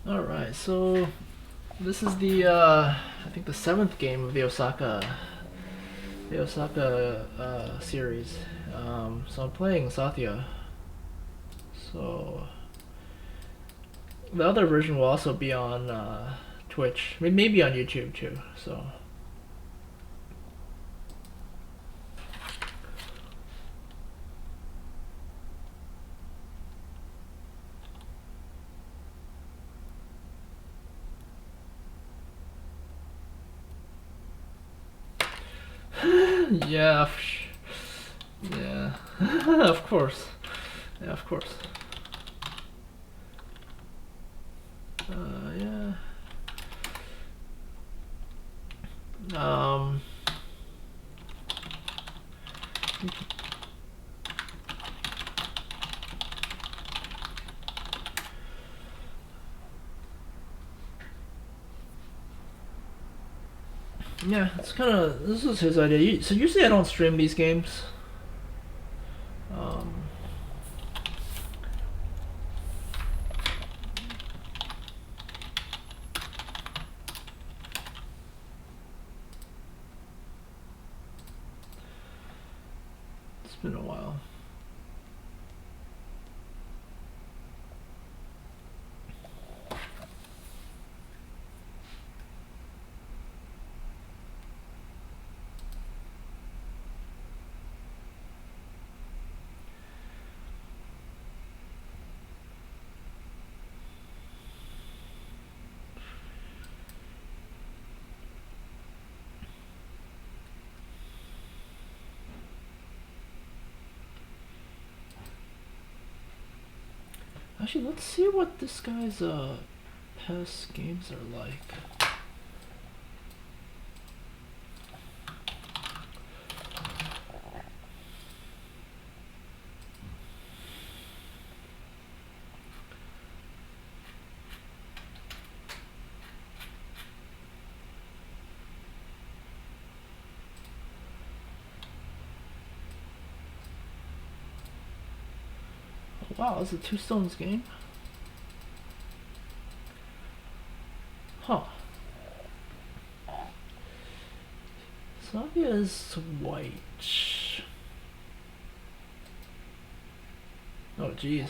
Alright, so this is the I think the 7th game of the Osaka series. So I'm playing Sathya. So the other version will also be on Twitch, maybe on YouTube too. So yeah, yeah, of course, yeah, of course. Yeah. Um. Yeah, it's kind of, this is his idea. So usually I don't stream these games. Um, it's been a while. Actually, let's see what this guy's past games are like. Wow, this is a Two Stones game? Huh. Sathya is white. Oh, jeez.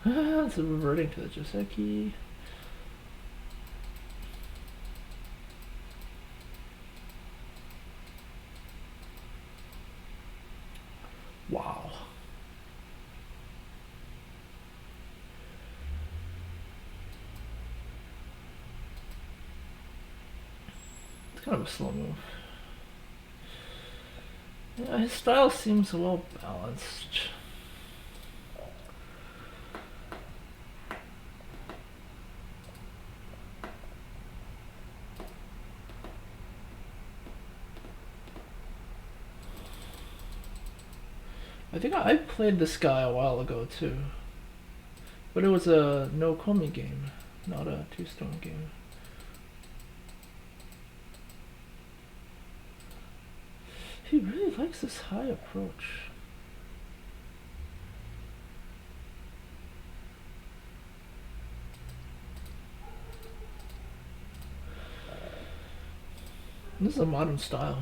It's reverting to the Joseki. Wow. It's kind of a slow move. Yeah, his style seems well balanced. I think I played this guy a while ago too. But it was a no Komi game, not a Two Stone game. He really likes this high approach. This is a modern style.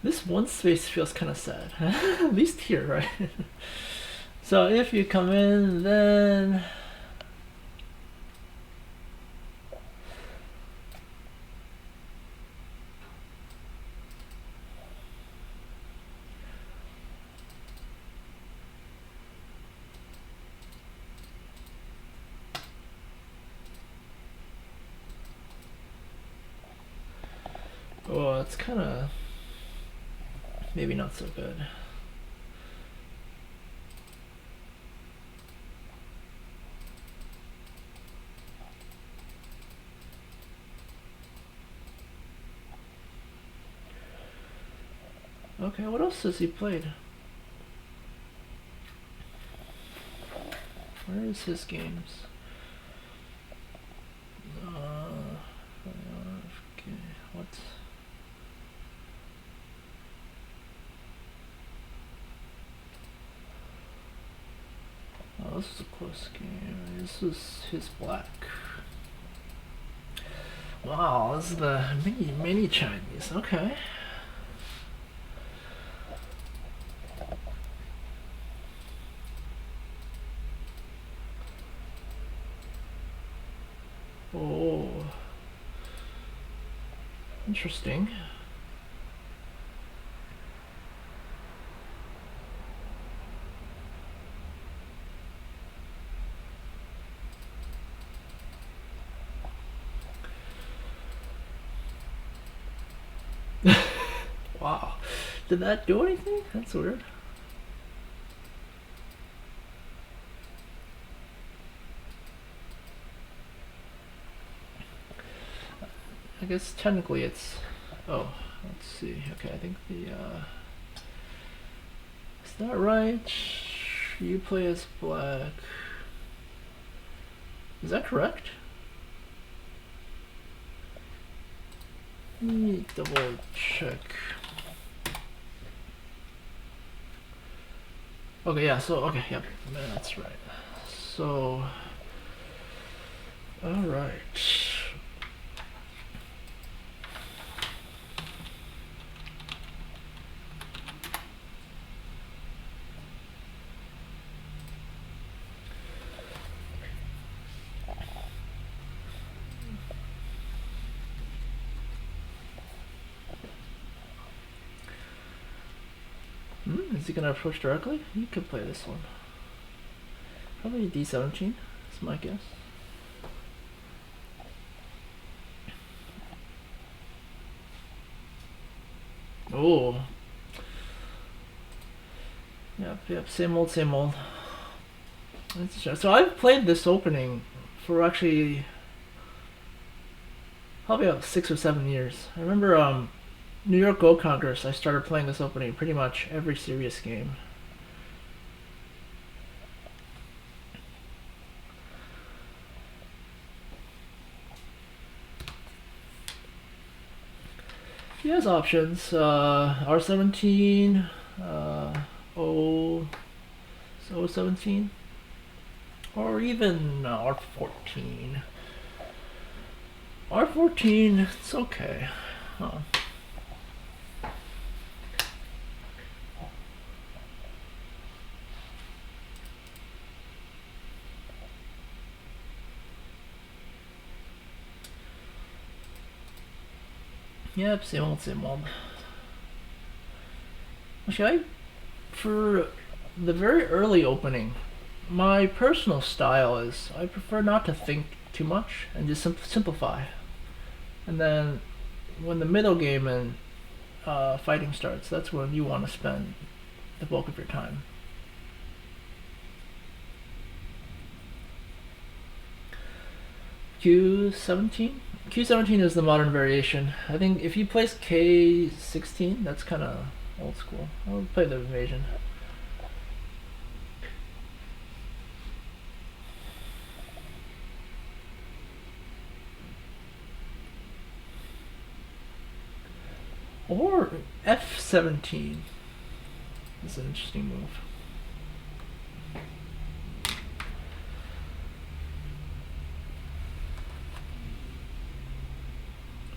This one space feels kind of sad. At least here, right? So if you come in, then... Oh, it's kind of... maybe not so good. Okay, what else has he played? Where is his games? Oh, this is a close game. This is his black. Wow, this is the mini Chinese. Okay. Oh, interesting. Wow, did that do anything? That's weird. I guess technically it's. Oh, let's see. Okay, I think the. Is that right? You play as black. Is that correct? Let me double check. Okay, yeah, so, okay, yep, that's right. So, alright. Is he gonna approach directly? He could play this one. Probably D17, that's my guess. Oh. Yep, same old, same old. So I've played this opening for actually probably about 6 or 7 years. I remember New York Go Congress, I started playing this opening pretty much every serious game. He has options. R17, O17, or even R14. R14, it's okay. Huh. Yep, same old, same old. Actually, for the very early opening, my personal style is I prefer not to think too much and just simplify. And then when the middle game and fighting starts, that's when you want to spend the bulk of your time. Q17? Q17 is the modern variation. I think if you place K16, that's kind of old school. I'll play the invasion. Or F17 is an interesting move.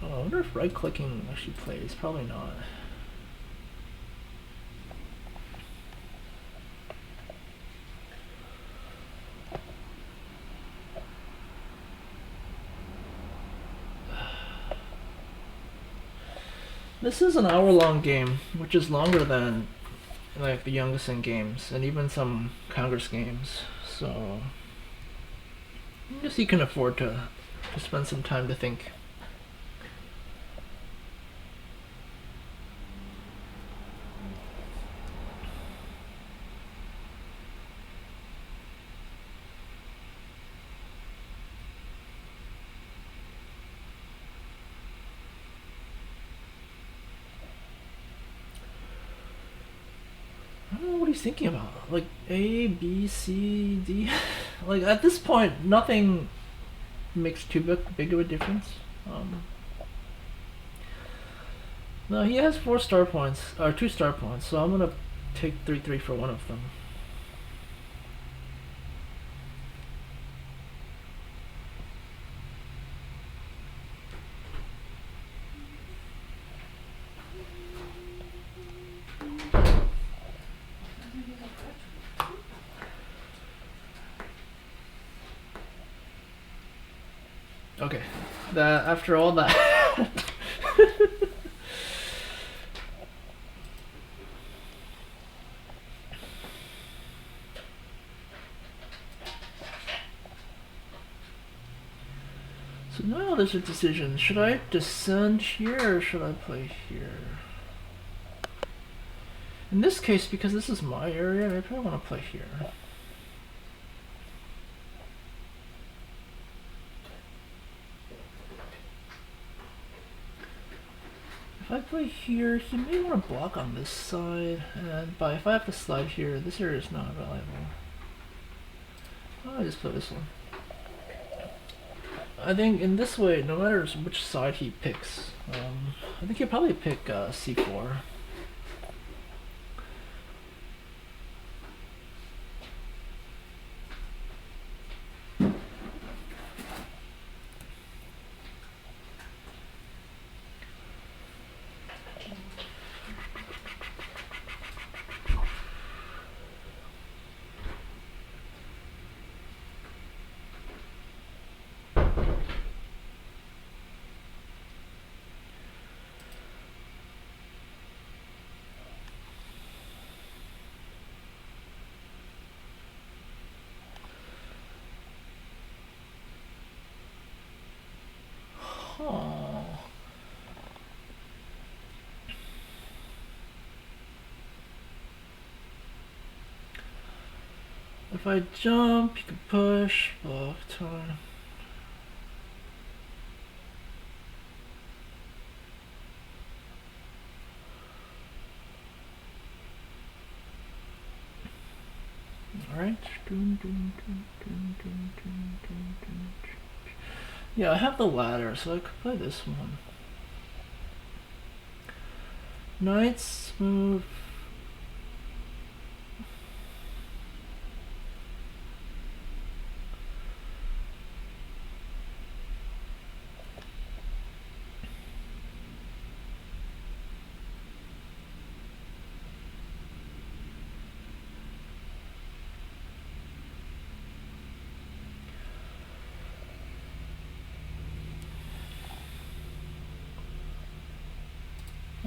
Oh, I wonder if right clicking actually plays. Probably not. This is an hour-long game, which is longer than like the Youngest games and even some Congress games. So I guess you can afford to spend some time to think. I don't know what he's thinking about. Like A, B, C, D. Like at this point, nothing makes too big of a difference. No, he has 4 star points, or 2 star points, so I'm gonna take 3/3 for one of them. Okay, that after all that. So now there's a decision. Should I descend here or should I play here? In this case, because this is my area, I probably want to play here. If I play here, he may want to block on this side, but if I have to slide here, this area is not valuable. I'll just play this one. I think in this way, no matter which side he picks, I think he'll probably pick c4. Oh. If I jump, you can push, block, time. Alright. Yeah, I have the ladder, so I could play this one. Knights move.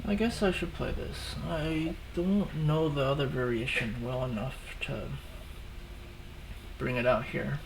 I guess I should play this. I don't know the other variation well enough to bring it out here.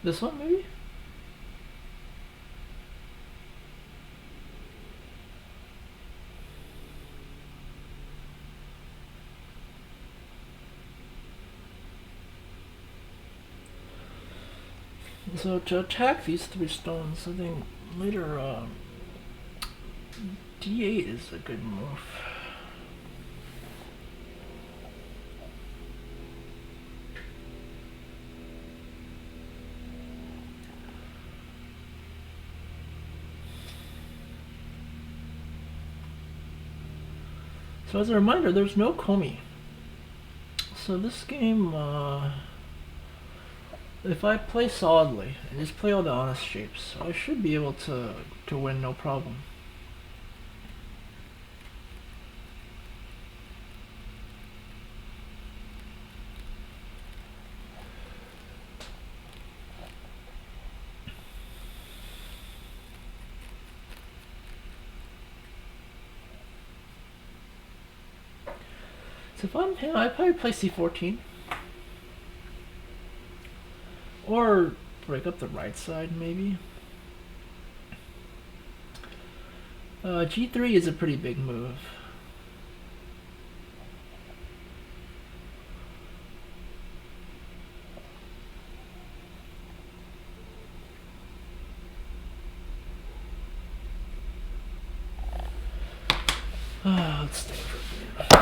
This one, maybe? So to attack these 3 stones, I think later d8 is a good move. So as a reminder, there's no Komi. So this game, if I play solidly and just play all the honest shapes, I should be able to win no problem. So if I'm him, I'd probably play c14. Or break up the right side, maybe. G3 is a pretty big move. Let's stay for a bit.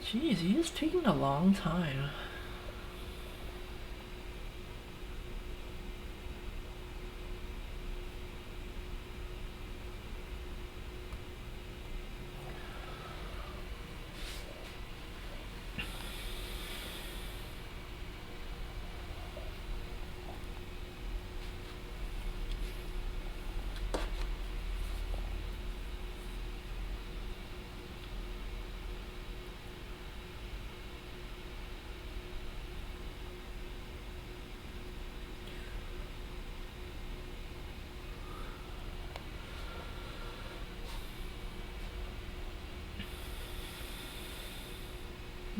Jeez, he is taking a long time.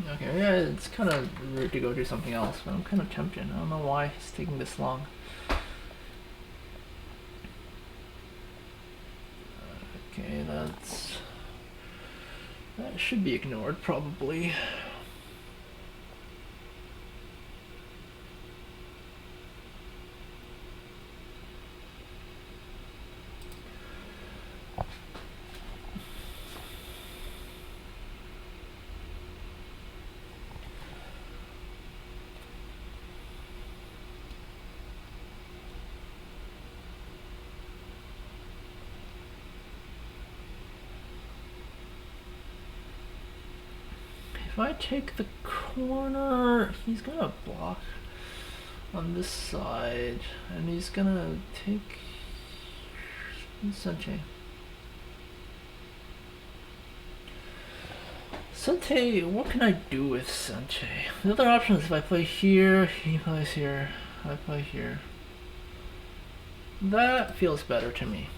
Okay, yeah, it's kind of rude to go do something else, but I'm kind of tempted. I don't know why it's taking this long. Okay, that should be ignored probably. If I take the corner, he's gonna block on this side, and he's gonna take Sathya. Sathya, what can I do with Sathya? The other option is if I play here, he plays here, I play here. That feels better to me.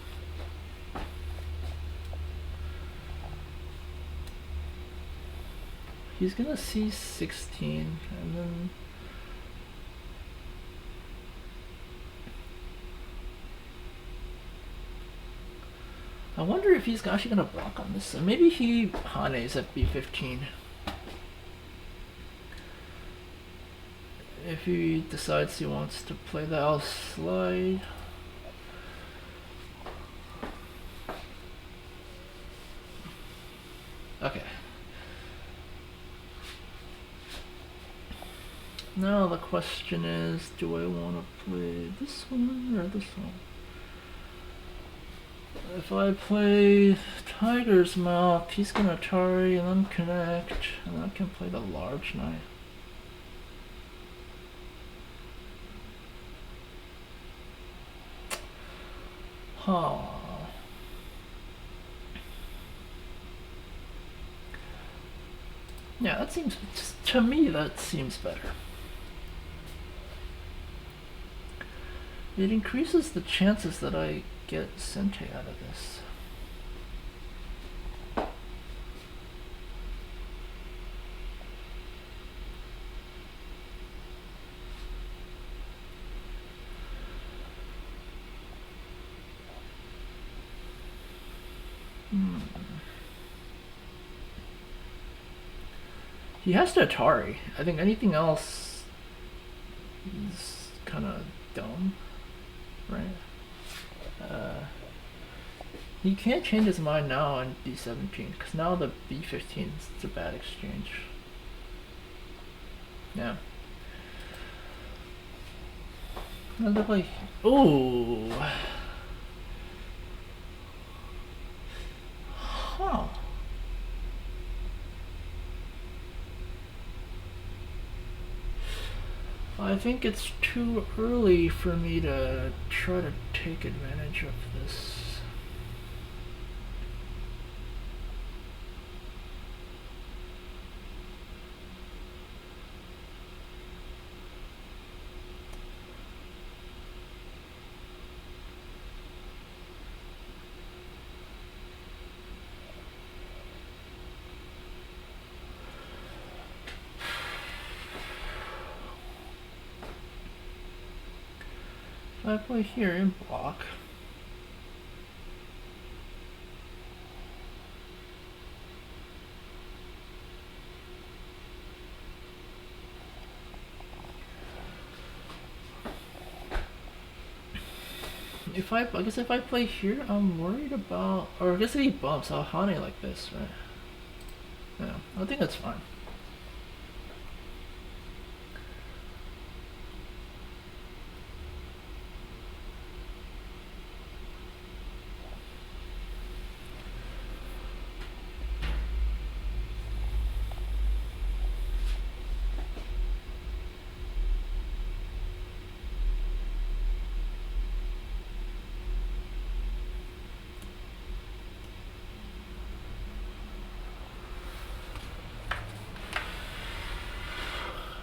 He's gonna C16, and then I wonder if he's actually gonna block on this. So maybe he Hanes at B15. If he decides he wants to play that, I'll slide. Okay. Now the question is, do I want to play this one or this one? If I play Tiger's Mouth, he's gonna Atari and then connect, and I can play the large knight. Huh. Yeah, that seems, to me, that seems better. It increases the chances that I get Sathya out of this. He has to Atari. I think anything else is kind of dumb, right? He can't change his mind now on B17 because now the B15 is a bad exchange. Yeah. Like, ooh. Huh. I think it's too early for me to try to take advantage of this. I play here in block. I guess if I play here, I'm worried about, or I guess if he bumps, I'll Hane like this, right? Yeah, I think that's fine.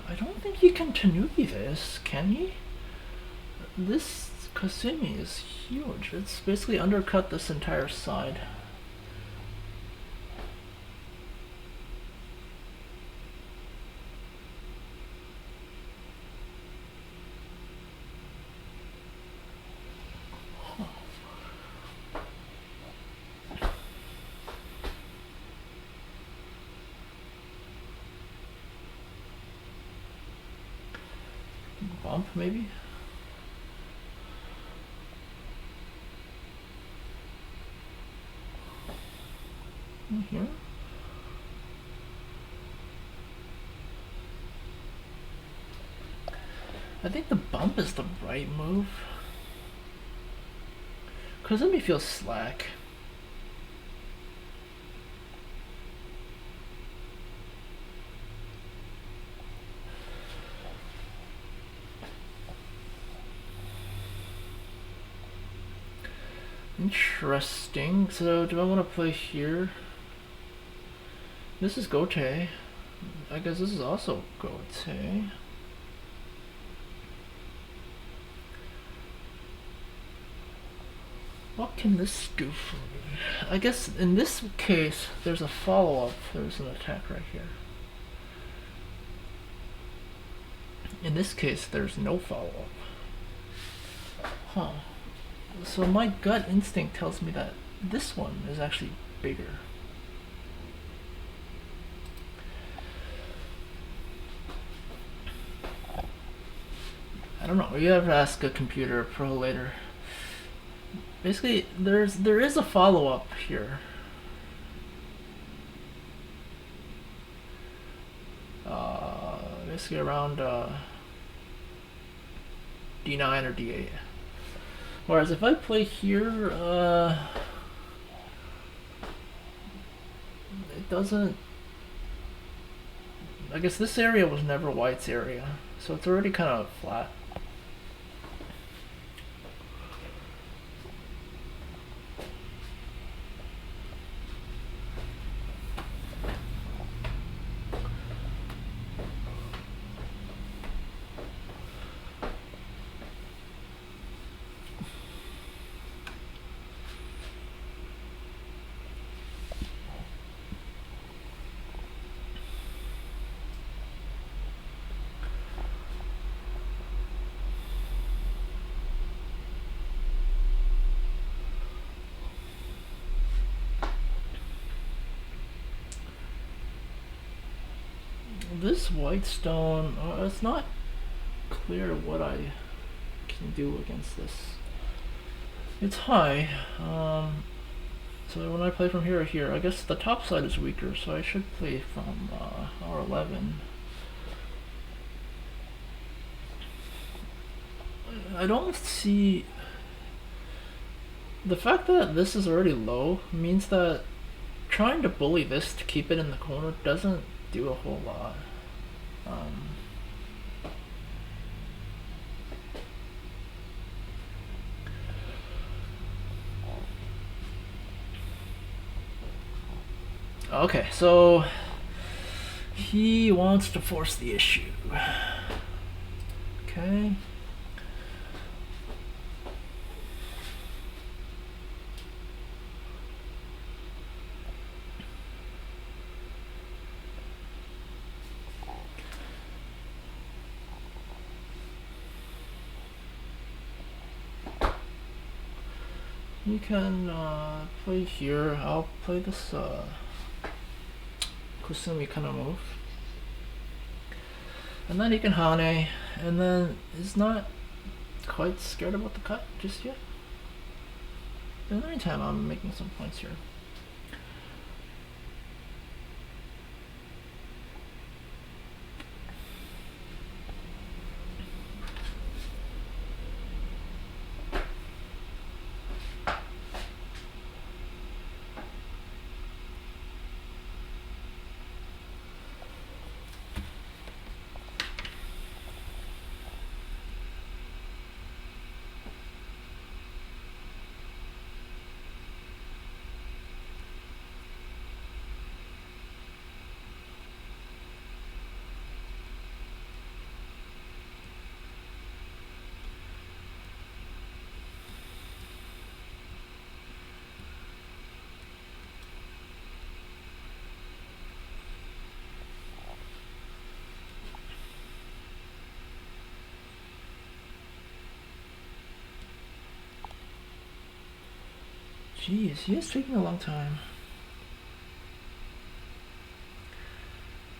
I don't think he can Tanuki this, can he? This Kasumi is huge. It's basically undercut this entire side. Bump, maybe? Here? I think the bump is the right move. Cause let me feel slack. Interesting. So do I want to play here? This is Gote. I guess this is also Gote. What can this do for me? I guess in this case, there's a follow-up. There's an attack right here. In this case, there's no follow-up. Huh. So my gut instinct tells me that this one is actually bigger. I don't know. You have to ask a computer pro later. Basically, there is a follow-up here. Basically around D9 or D8. Whereas if I play here, it doesn't. I guess this area was never White's area, so it's already kind of flat. This white stone, it's not clear what I can do against this. It's high, so when I play from here or here, I guess the top side is weaker, so I should play from R11. I don't see... The fact that this is already low means that trying to bully this to keep it in the corner doesn't do a whole lot. Okay, so he wants to force the issue. Okay. You can play here. I'll play this Kusumi kind of move. And then he can Hane, and then he's not quite scared about the cut just yet. In the meantime, I'm making some points here. Jeez, he is taking a long time.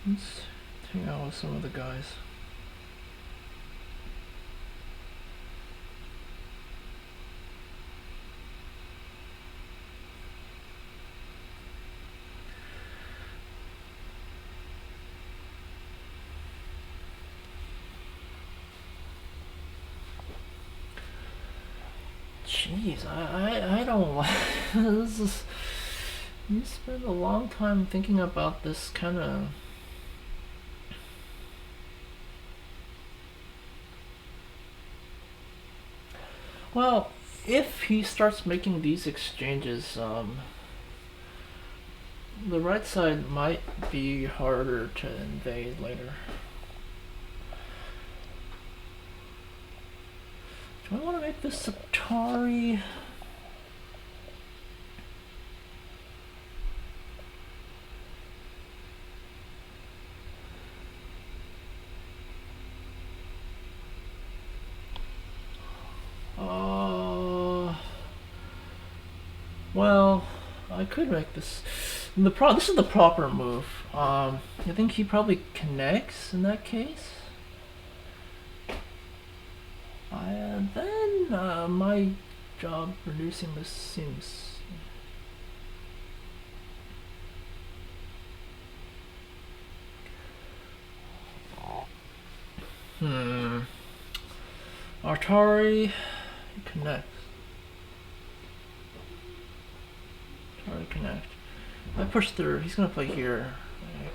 Let's hang out with some of the guys. Jeez, I don't like this. Is you spend a long time thinking about this kind of. Well, if he starts making these exchanges, the right side might be harder to invade later. Do I want to make this Atari? Well, I could make this. This is the proper move. I think he probably connects in that case. Then my job reducing this seems. Atari connect. Atari connect. I push through. He's gonna play here.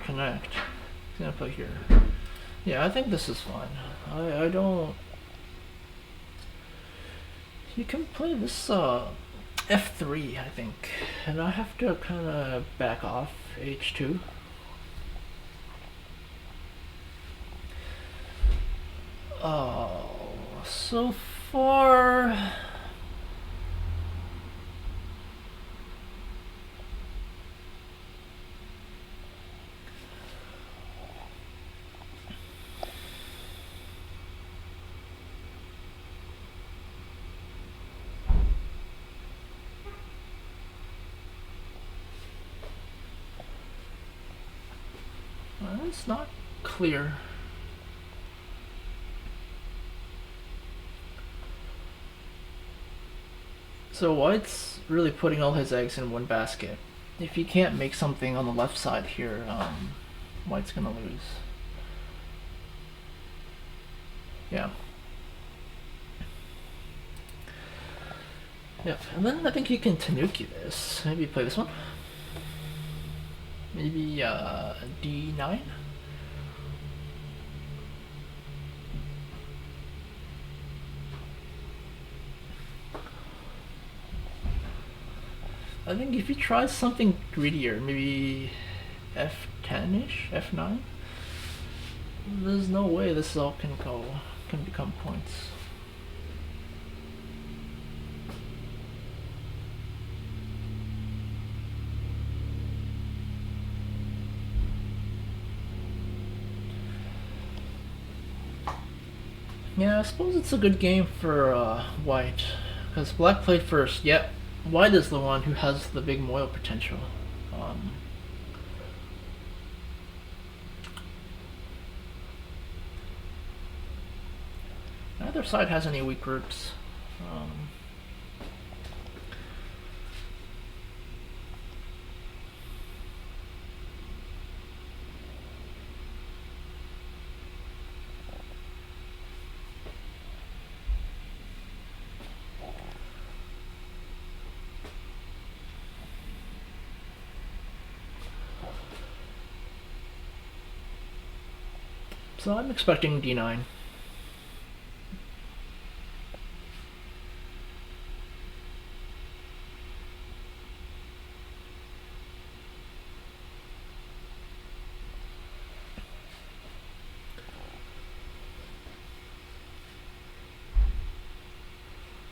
Connect. He's gonna play here. Yeah, I think this is fine. I don't. You can play this F3, I think, and I have to kind of back off H2. Oh, so far. It's not clear. So White's really putting all his eggs in one basket. If he can't make something on the left side here, White's gonna lose. Yeah. Yep, and then I think he can Tanuki this. Maybe play this one. Maybe D9? I think if he tries something greedier, maybe F10-ish, F9, there's no way this all can become points. Yeah, I suppose it's a good game for White, because Black played first. Yep, White is the one who has the big Moyle potential. Neither side has any weak groups. So I'm expecting d9.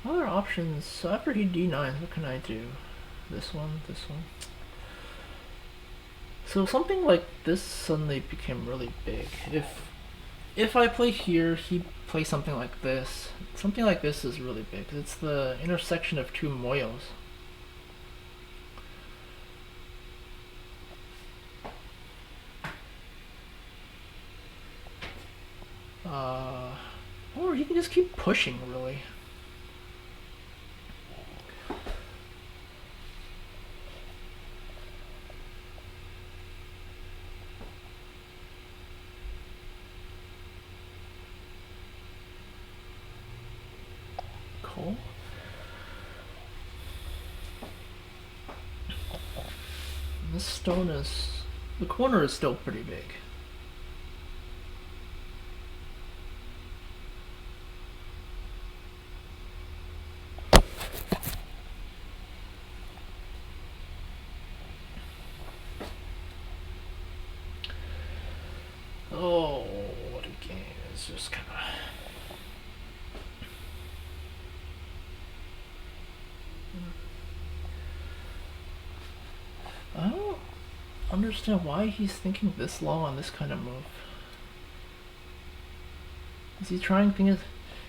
Other options. So after he d9, what can I do? This one, this one. So something like this suddenly became really big. If I play here, he plays something like this. Something like this is really big. It's the intersection of two moyos. Or he can just keep pushing, really. Cool. This stone is... the corner is still pretty big. Oh, what a game. It's just kind of... I don't understand why he's thinking this long on this kind of move. Is he trying things?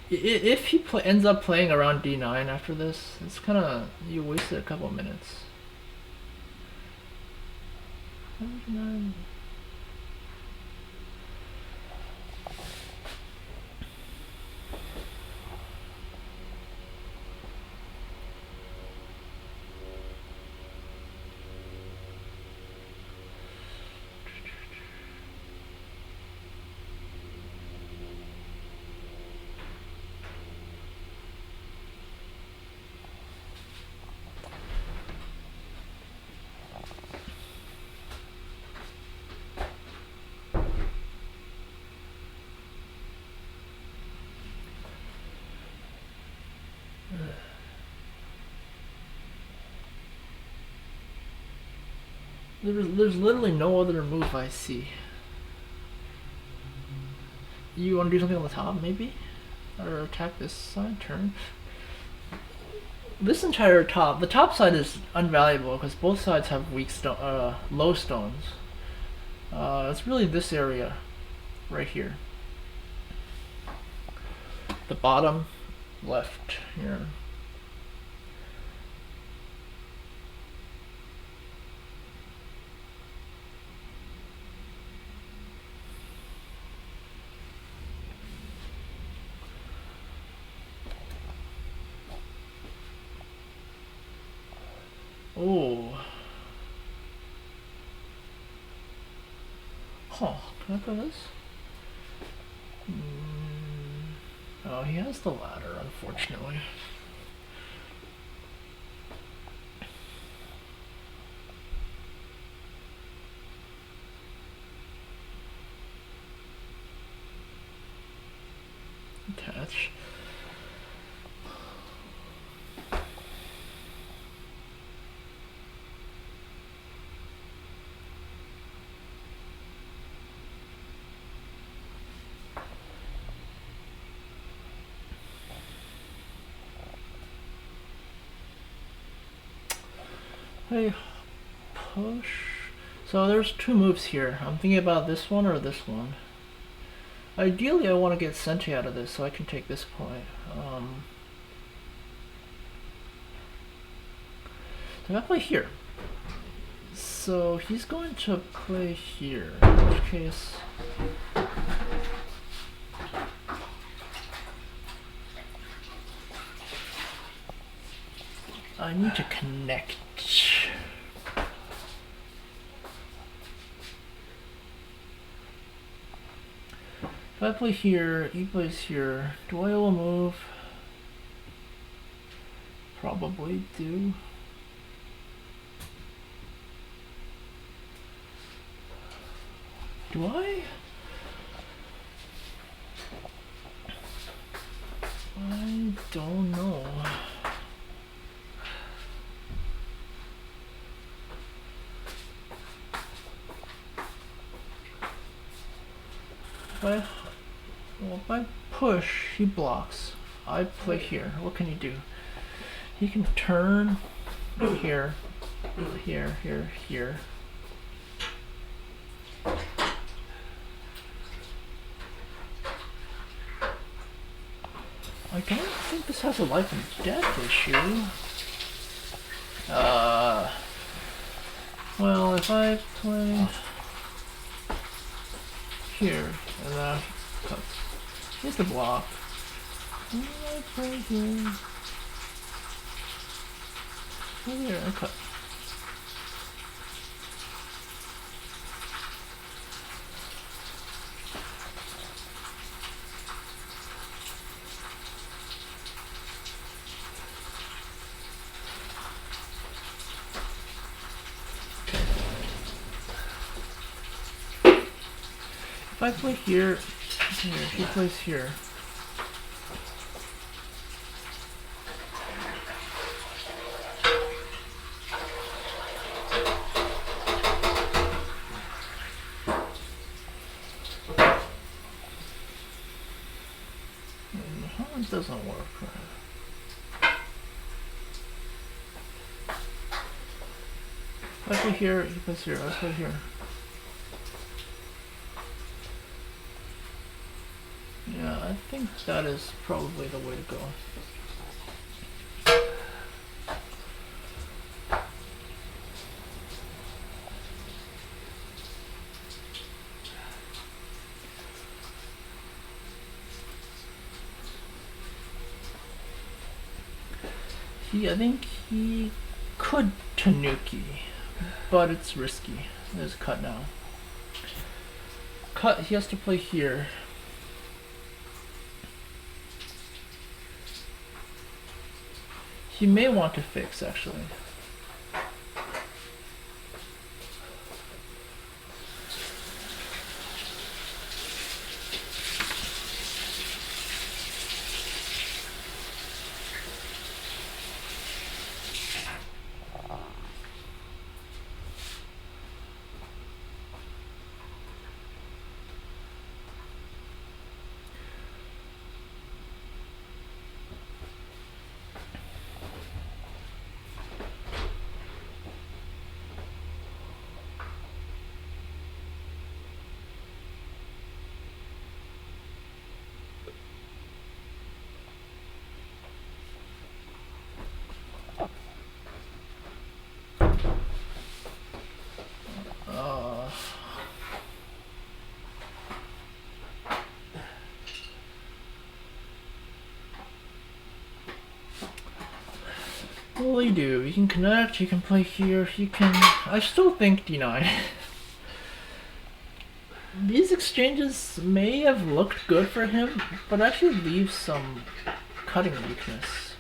If he ends up playing around d9 after this, it's kind of... you wasted a couple minutes. D9. There's literally no other move I see. You want to do something on the top, maybe? Or attack this side, turn? This entire top, the top side is unvaluable because both sides have weak low stones. It's really this area, right here. The bottom left here. Oh. Huh. Can I put this? Oh, he has the ladder, unfortunately. Attach. Hey, push. So there's two moves here. I'm thinking about this one or this one. Ideally, I want to get Senti out of this so I can take this point. So if I play here, so he's going to play here. In which case, I need to connect. If I play here, he plays here. Do I all move? Probably do. Do I? don't know. Well, if I push, he blocks. I play here. What can he do? He can turn here, here, here, here. I don't think this has a life and death issue. Well, if I play here, and then cut. Here's the block. And I play here. Play here, and cut. If I play here, he plays here. It doesn't work. If I play here, he plays here. I play here. Yeah, I think that is probably the way to go. I think he could Tanuki, but it's risky. There's a cut now. Cut, he has to play here. He may want to fix, actually. Well, you do. You can connect, you can play here, you can... I still think d9. These exchanges may have looked good for him, but actually leave some cutting weakness.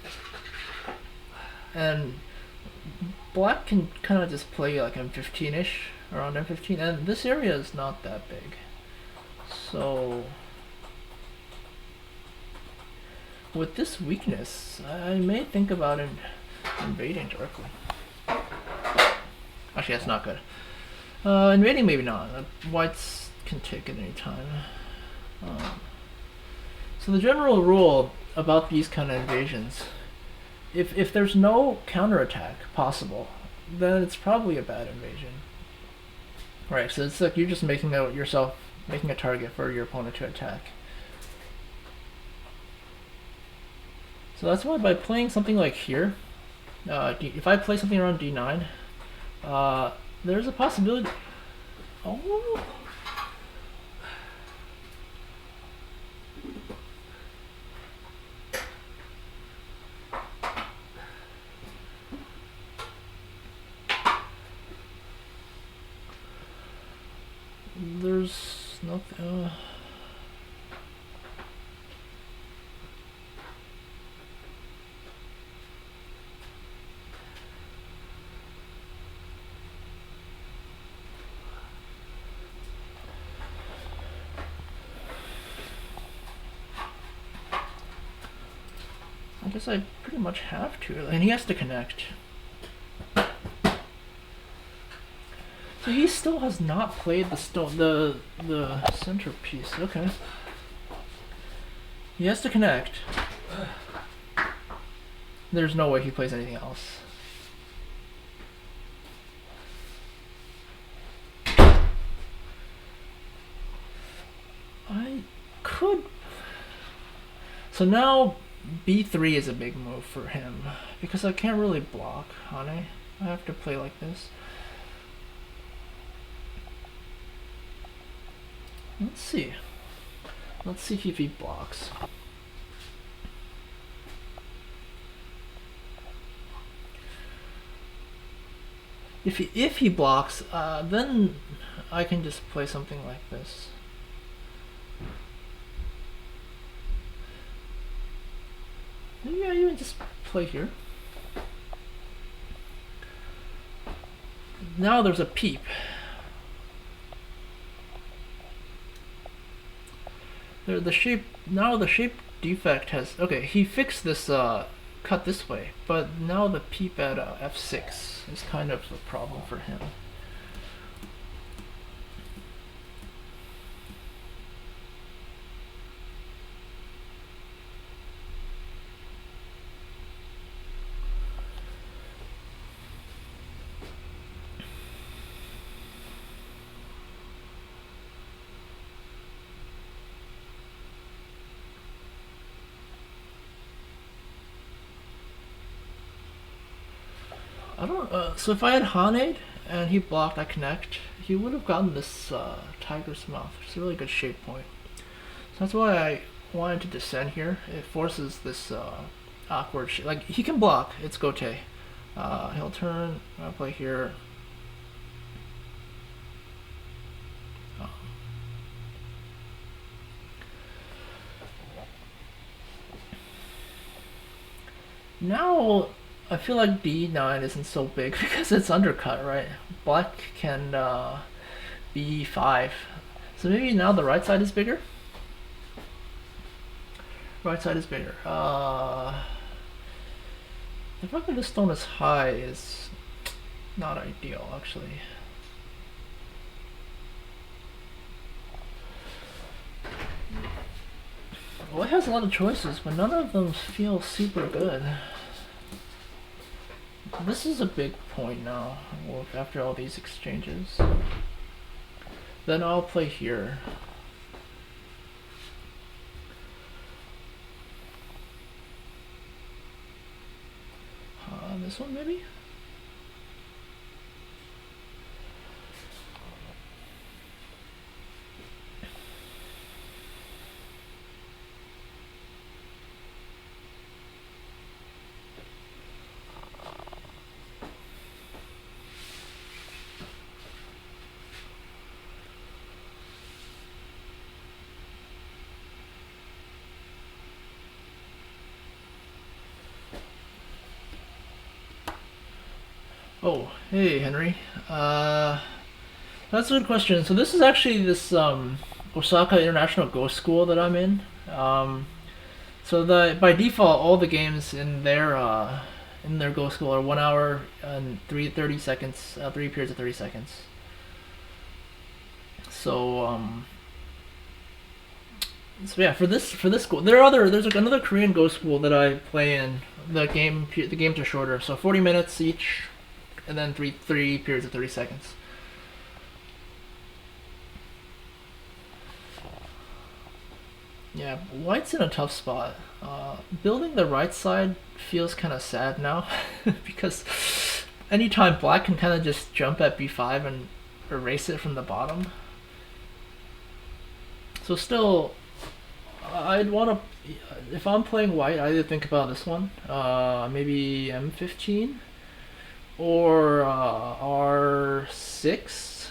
And black can kind of just play like M15-ish, around M15, and this area is not that big. So... with this weakness, I may think about invading directly. Actually, that's not good. Invading, maybe not. Whites can take at any time. So the general rule about these kind of invasions, if there's no counterattack possible, then it's probably a bad invasion. Right, so it's like you're just making a target for your opponent to attack. So that's why by playing something like here, if I play something around d9, there's a possibility... Oh... There's nothing... I guess I pretty much have to, and he has to connect. So he still has not played the centerpiece. Okay. He has to connect. There's no way he plays anything else. I could. So now b3 is a big move for him because I can't really block, honey. I have to play like this. Let's see. Let's see if he blocks. If he blocks, then I can just play something like this. Maybe I even just play here. Now there's a peep. The shape defect has, okay, he fixed this cut this way, but now the peep at f6 is kind of a problem for him. I don't. So if I had Hanade and he blocked, I connect. He would have gotten this tiger's mouth, which is a really good shape point. So that's why I wanted to descend here. It forces this awkward shape. Like he can block. It's Gote. He'll turn. I'll play here. Now I feel like d9 isn't so big because it's undercut, right? Black can b5. So maybe now the right side is bigger? Right side is bigger. The fact that the stone is high is not ideal, actually. White has a lot of choices, but none of them feel super good. This is a big point now, after all these exchanges. Then I'll play here. This one maybe? Oh, hey Henry. That's a good question. So this is actually this Osaka International Go School that I'm in. So by default, all the games in their Go School are 1 hour and 30 seconds, 3 periods of 30 seconds. So so yeah, for this school, there's like another Korean Go School that I play in. The games are shorter, so 40 minutes each, and then three periods of 30 seconds. Yeah, White's in a tough spot. Building the right side feels kind of sad now because anytime Black can kind of just jump at b5 and erase it from the bottom. So still, I'd want to, if I'm playing White, I either think about this one, maybe m15 or r6.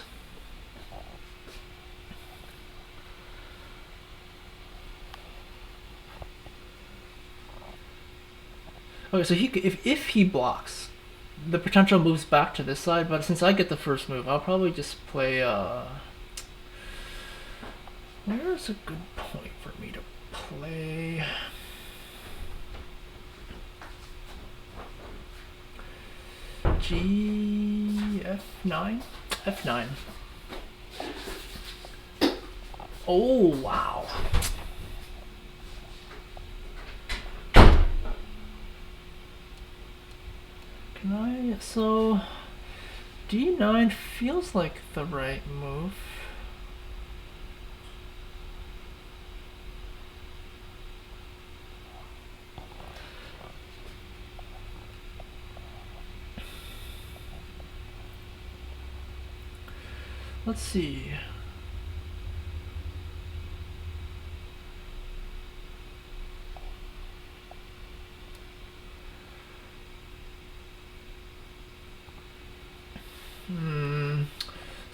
Okay, so if he blocks, the potential moves back to this side, but since I get the first move, I'll probably just play where's a good point for me to play? F9? F9. Oh, wow. Can I... So... D9 feels like the right move. Let's see.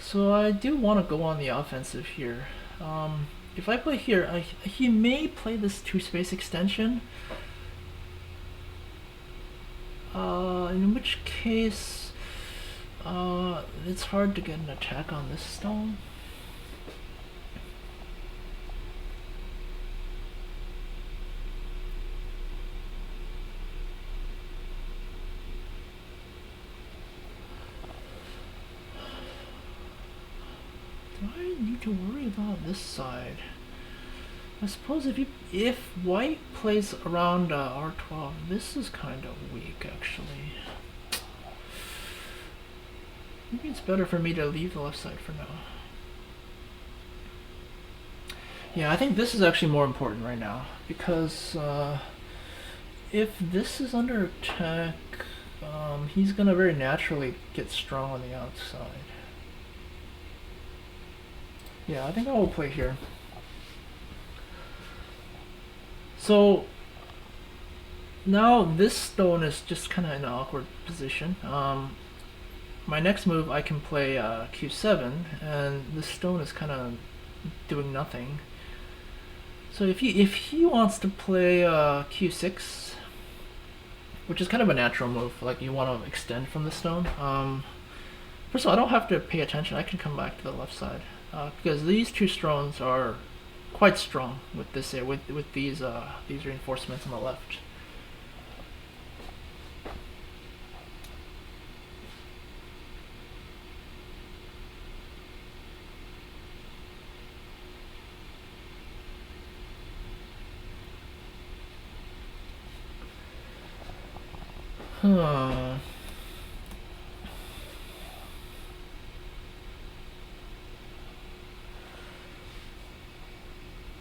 So I do want to go on the offensive here. If I play here, he may play this 2-space extension. In which case, it's hard to get an attack on this stone. Do I need to worry about this side? I suppose if white plays around R12, this is kind of weak actually. Maybe it's better for me to leave the left side for now. Yeah, I think this is actually more important right now because if this is under attack, he's gonna very naturally get strong on the outside. Yeah, I think I will play here. So now this stone is just kind of in an awkward position. My next move I can play Q7, and this stone is kind of doing nothing. So if he wants to play Q6, which is kind of a natural move, like you want to extend from the stone. First of all, I don't have to pay attention. I can come back to the left side because these two stones are quite strong with this with these reinforcements on the left. Huh.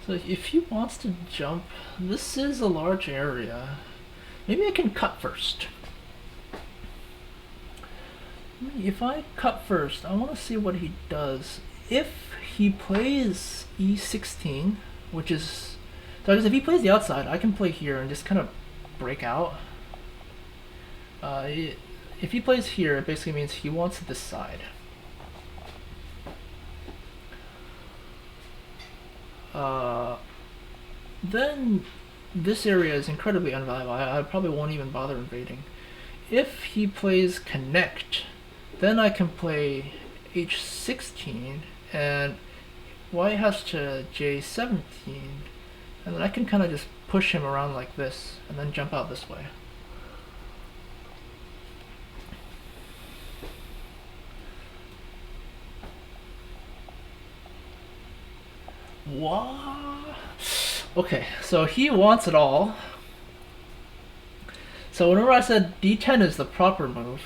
So if he wants to jump, this is a large area. Maybe I can cut first. If I cut first, I want to see what he does. If he plays E16, which is... So if he plays the outside, I can play here and just kind of break out. If he plays here, it basically means he wants this side. Then this area is incredibly unvaluable. I probably won't even bother invading. If he plays connect, then I can play H16 and white has to J17, and then I can kind of just push him around like this and then jump out this way. What? Okay, so he wants it all. So whenever I said D10 is the proper move,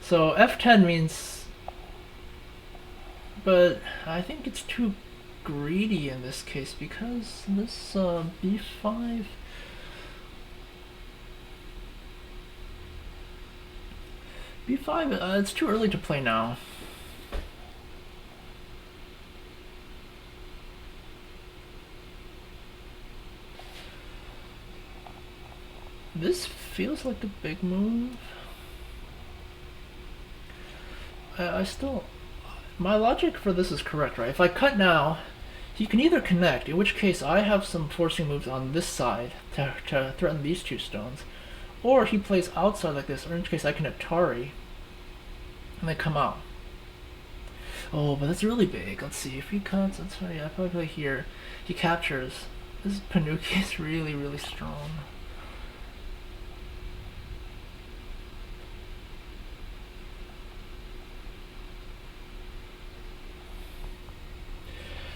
so F10 means... But I think it's too greedy in this case because this B5... B5, it's too early to play now. This feels like a big move. I still... My logic for this is correct, right? If I cut now, he can either connect, in which case I have some forcing moves on this side to threaten these two stones, or he plays outside like this, or in which case I can Atari and they come out. Oh, but that's really big. Let's see, if he cuts, that's right, yeah, I probably play here. He captures. This Panuki is really, really strong.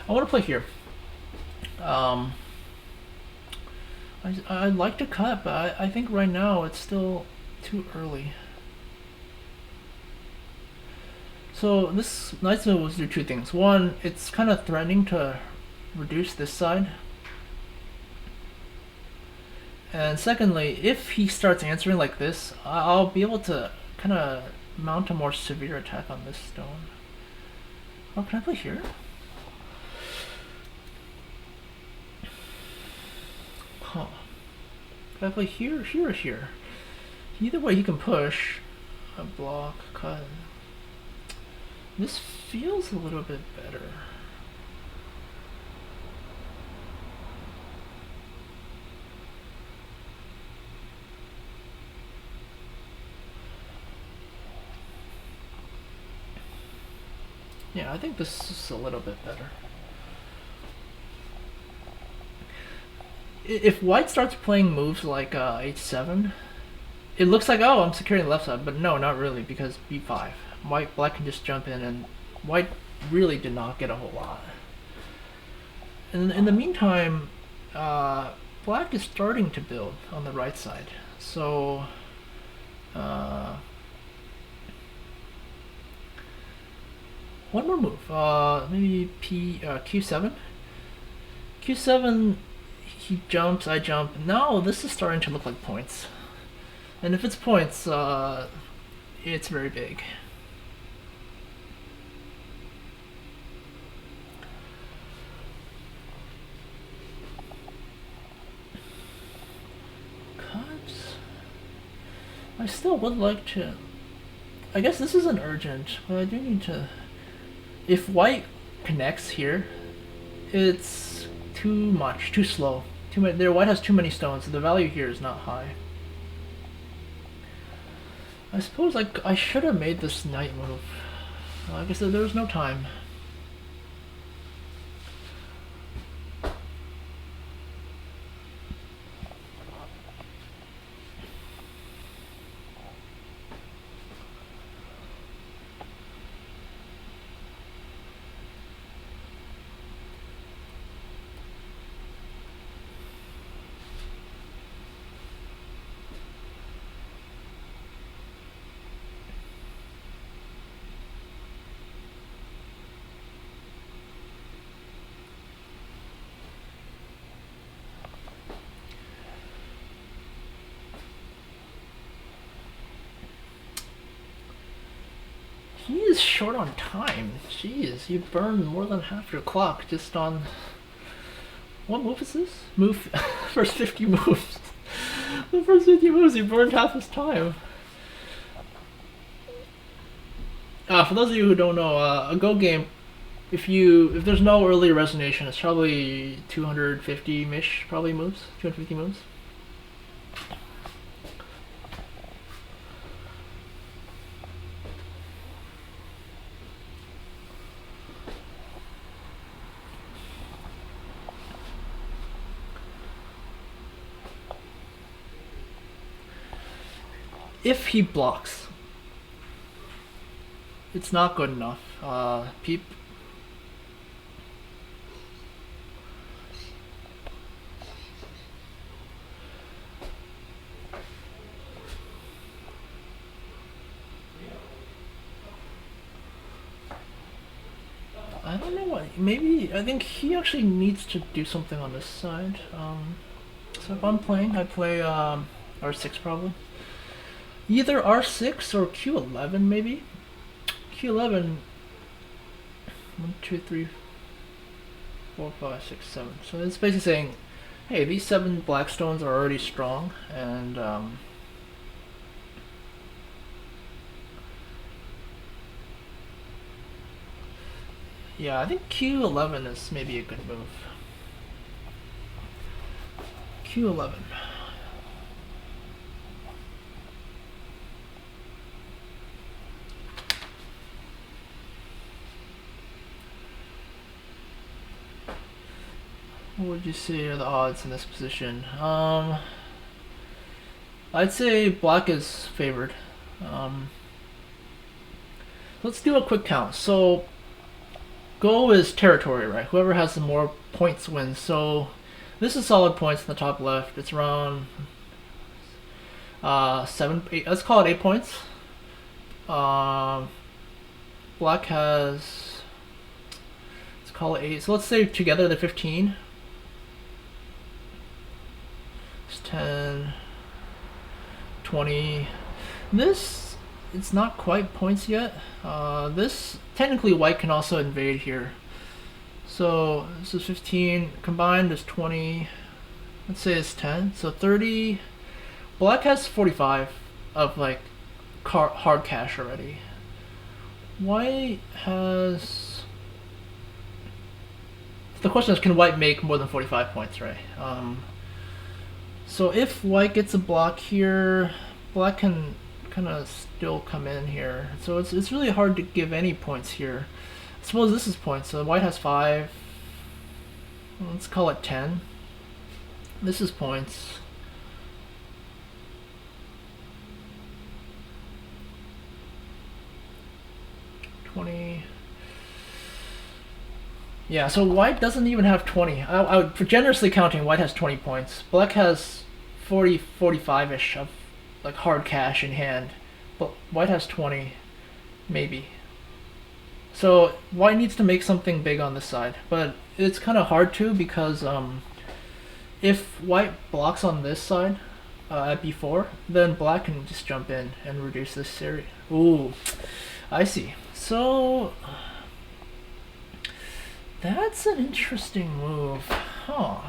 I want to play here. Um, I'd like to cut, but I think right now it's still too early. So this knight's move will do two things. One, it's kind of threatening to reduce this side. And secondly, if he starts answering like this, I'll be able to kind of mount a more severe attack on this stone. Oh, can I play here? Huh. Can I play here, here, or here? Either way, he can push. A block, cut. This feels a little bit better. Yeah, I think this is a little bit better. If white starts playing moves like h7, it looks like, oh, I'm securing the left side, but no, not really, because b5. Black can just jump in, and white really did not get a whole lot. And in the meantime, black is starting to build on the right side. So, one more move. Maybe q7. q7, he jumps, I jump. Now this is starting to look like points. And if it's points, it's very big. Cuts. I still would like to. I guess this isn't urgent, but I do need to. If white connects here, it's too much, too slow. Too many. There, white has too many stones, so the value here is not high. I suppose I should have made this knight move. I guess there was no time. He is short on time. Jeez, you burned more than half your clock just on... What move is this? Move... first 50 moves. The first 50 moves, he burned half his time. For those of you who don't know, a Go game, if there's no early resonation, it's probably 250-ish probably moves. 250 moves. If he blocks, it's not good enough. Peep. I don't know what. Maybe I think he actually needs to do something on this side. So if I'm playing, I play R6 probably. Either R6 or Q11 maybe. Q11. 1, 2, 3, 4, 5, 6, 7. So it's basically saying, hey, these 7 black stones are already strong, and yeah, I think Q11 is maybe a good move. Q11. What would you say are the odds in this position? I'd say black is favored. Let's do a quick count. So Go is territory, right? Whoever has the more points wins. So this is solid points in the top left. It's around 7, 8. Let's call it 8 points. Black has, let's call it 8. So let's say together they're 15. It's 10, 20. This, it's not quite points yet. This, technically white can also invade here. So this is 15, combined is 20, let's say it's 10, so 30. Black has 45 of like hard cash already. White has, the question is, can white make more than 45 points, right? So if white gets a block here, black can kind of still come in here. So it's really hard to give any points here. I suppose this is points. So white has 5. Let's call it 10. This is points. Yeah, so white doesn't even have 20. I would, for generously counting, white has 20 points. Black has 40, 45-ish of like hard cash in hand. But white has 20, maybe. So white needs to make something big on this side. But it's kind of hard to, because if white blocks on this side at b4, then black can just jump in and reduce this series. Ooh, I see. So that's an interesting move. Huh.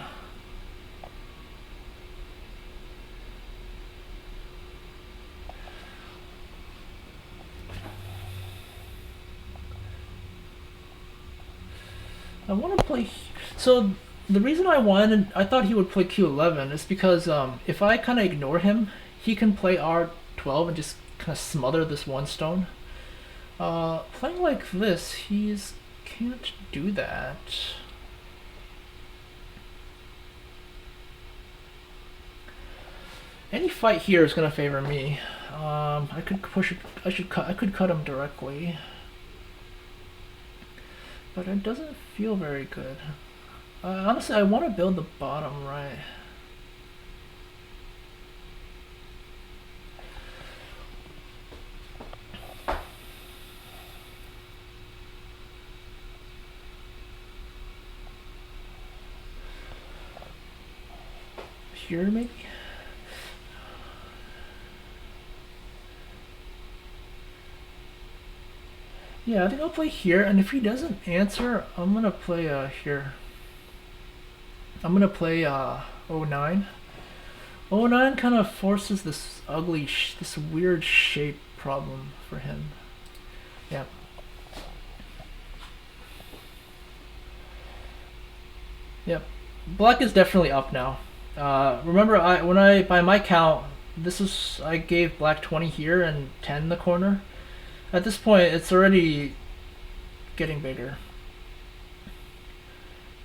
I want to play. So the reason I thought he would play q11 is because if I kind of ignore him, he can play r12 and just kind of smother this one stone. Playing like this, he's can't do that. Any fight here is gonna favor me. I could push it. I could cut him directly, but it doesn't feel very good. Honestly, I want to build the bottom right. Here, maybe? Yeah, I think I'll play here, and if he doesn't answer, I'm gonna play here. I'm gonna play 09. 09 kind of forces this ugly, this weird shape problem for him. Yeah. Yep. Black is definitely up now. Remember, by my count, I gave black 20 here and 10 in the corner. At this point, it's already getting bigger.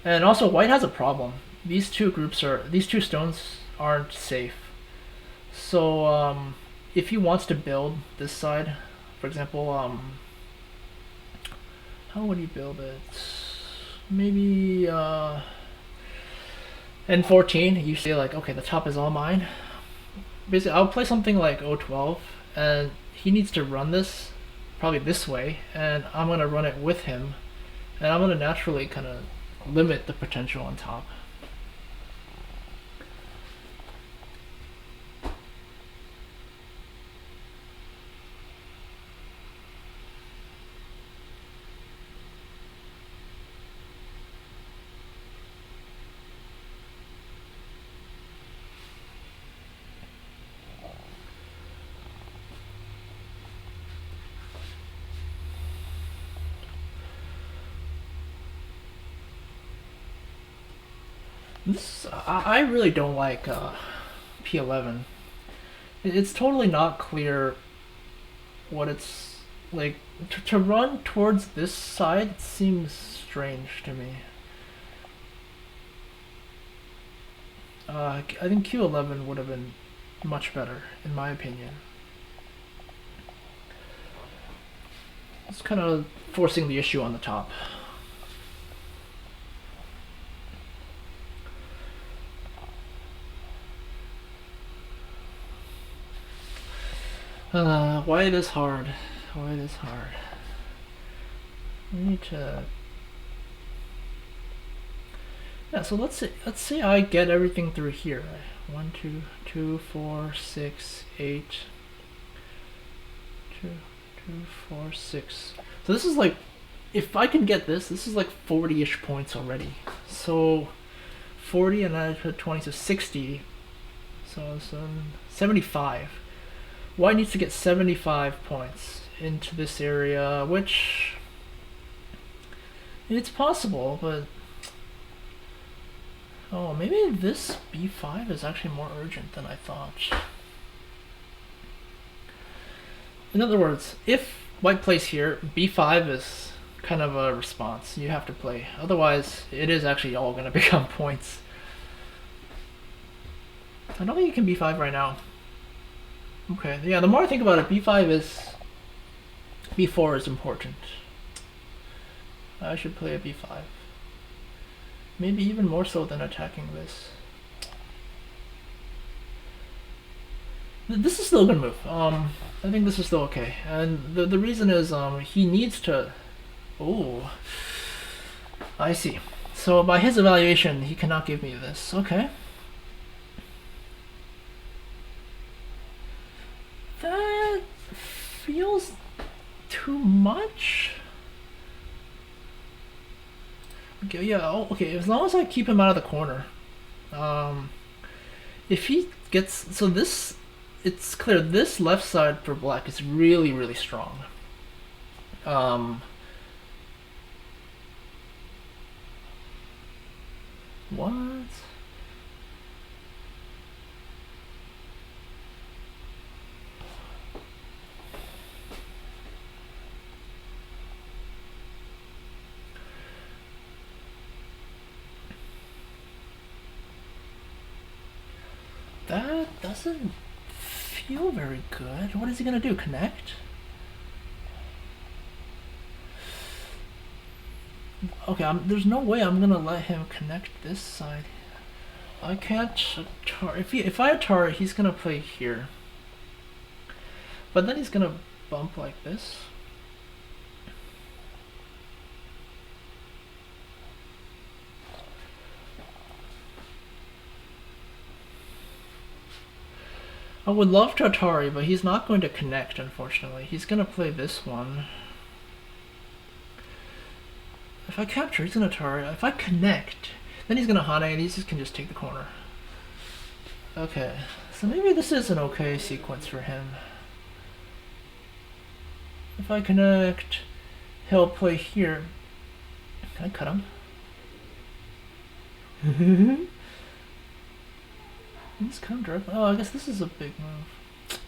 And also, white has a problem. These two stones aren't safe. So if he wants to build this side, for example, how would he build it? Maybe in 14, you say like, okay, the top is all mine. Basically, I'll play something like 012, and he needs to run this probably this way, and I'm gonna run it with him, and I'm gonna naturally kind of limit the potential on top. I really don't like P11. It's totally not clear what it's like. To run towards this side seems strange to me. I think Q11 would have been much better, in my opinion. It's kind of forcing the issue on the top. White is hard. White is hard. We need to. Yeah, so let's say I get everything through here. 1, 2, 2, 4, 6, 8. 2, 2, 4, 6. So this is like, if I can get this is like 40-ish points already. So 40 and I put 20, so 60. So 75. White needs to get 75 points into this area, which it's possible, but oh, maybe this b5 is actually more urgent than I thought. In other words, if white plays here, b5 is kind of a response you have to play. Otherwise, it is actually all going to become points. I don't think you can b5 right now. Okay, yeah, the more I think about it, b5 is... b4 is important. I should play a b5. Maybe even more so than attacking this. This is still a good move. I think this is still okay. And the reason is he needs to... Oh, I see. So by his evaluation, he cannot give me this. Okay. That feels too much. Okay, yeah, oh, okay, as long as I keep him out of the corner. If he gets... So this... It's clear, this left side for black is really, really strong. What? That doesn't feel very good. What is he gonna do? Connect? Okay, there's no way I'm gonna let him connect this side. I can't if I Atari, he's gonna play here. But then he's gonna bump like this. I would love to Atari, but he's not going to connect, unfortunately. He's gonna play this one. If I capture, he's gonna Atari. If I connect, then he's gonna Hane, and he can just take the corner. Okay, so maybe this is an okay sequence for him. If I connect, he'll play here. Can I cut him? He's come directly. Oh, I guess this is a big move.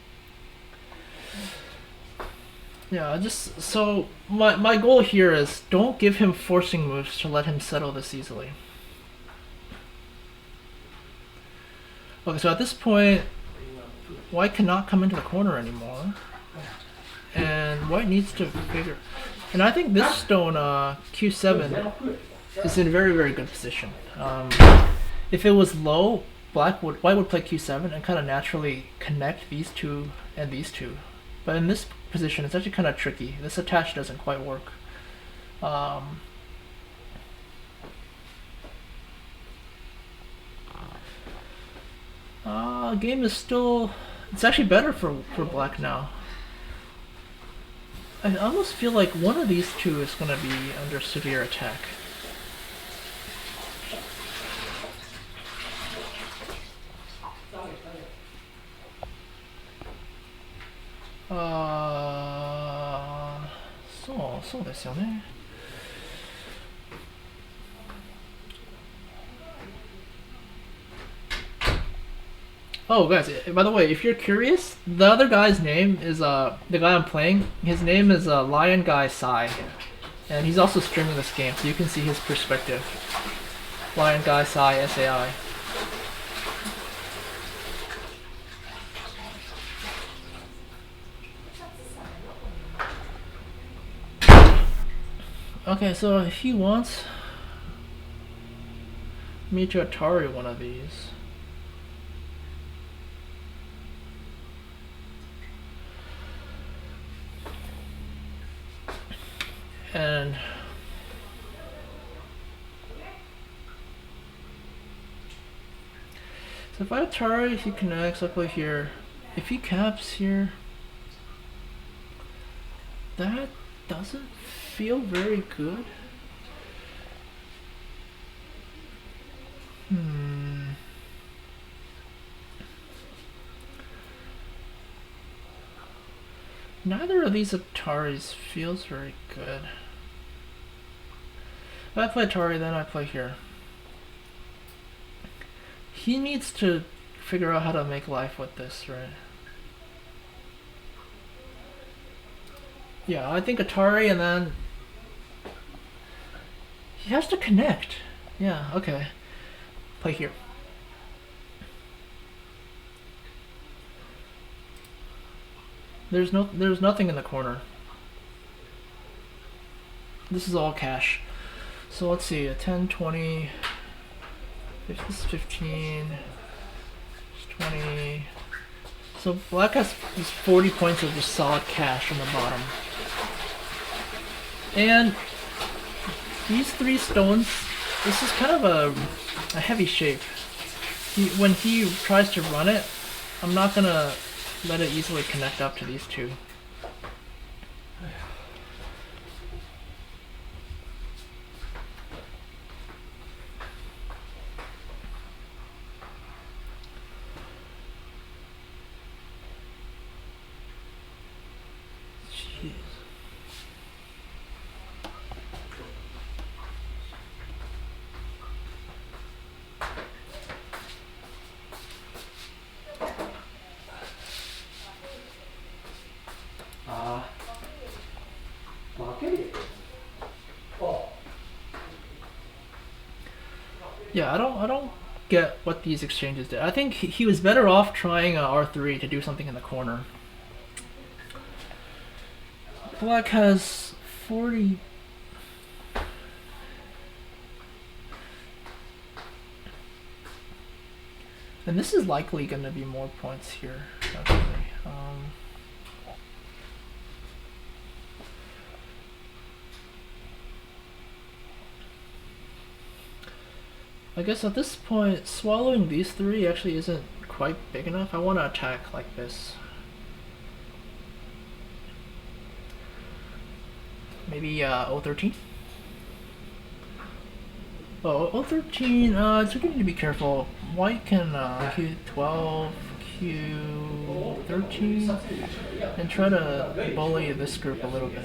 Yeah, just so my goal here is don't give him forcing moves to let him settle this easily. Okay, so at this point, white cannot come into the corner anymore, and white needs to figure. And I think this stone Q7 is in a very, very good position. If it was low, white would play Q7 and kind of naturally connect these two and these two. But in this position, it's actually kind of tricky. This attach doesn't quite work. Game is still... It's actually better for black now. I almost feel like one of these two is going to be under severe attack. Soですよね. Oh, guys, by the way, if you're curious, the other guy's name is the guy I'm playing. His name is Lion Guy Sai, and he's also streaming this game, so you can see his perspective. Lion Guy Sai, SAI. Okay, so if he wants me to Atari one of these, And so if I Atari, he connects, I play here. If he caps here, that doesn't feel very good. Neither of these Ataris feels very good. If I play Atari, then I play here. He needs to figure out how to make life with this, right? Yeah, I think Atari, and then he has to connect. Yeah, okay. Play here. There's nothing in the corner. This is all cash. So let's see, a 10, 20, this is 15, 20. So black has these 40 points of just solid cash on the bottom. And these 3 stones, this is kind of a heavy shape. When he tries to run it, I'm not gonna let it easily connect up to these 2. Jeez. Yeah, I don't get what these exchanges did. I think he was better off trying R3 to do something in the corner. Black has 40. And this is likely going to be more points here, actually. I guess at this point, swallowing these 3 actually isn't quite big enough. I want to attack like this. Maybe O13? Oh, O13, so you need to be careful. White can Q12, Q13, and try to bully this group a little bit.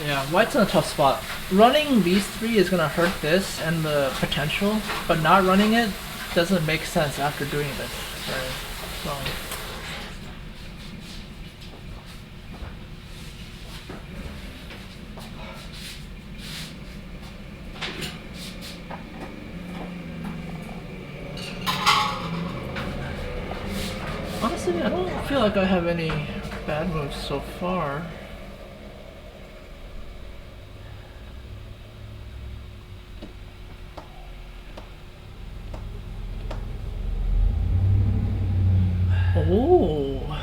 Yeah, white's in a tough spot. Running these 3 is gonna hurt this and the potential, but not running it doesn't make sense after doing this. Right? So. Honestly, I don't feel like I have any bad moves so far. Oh.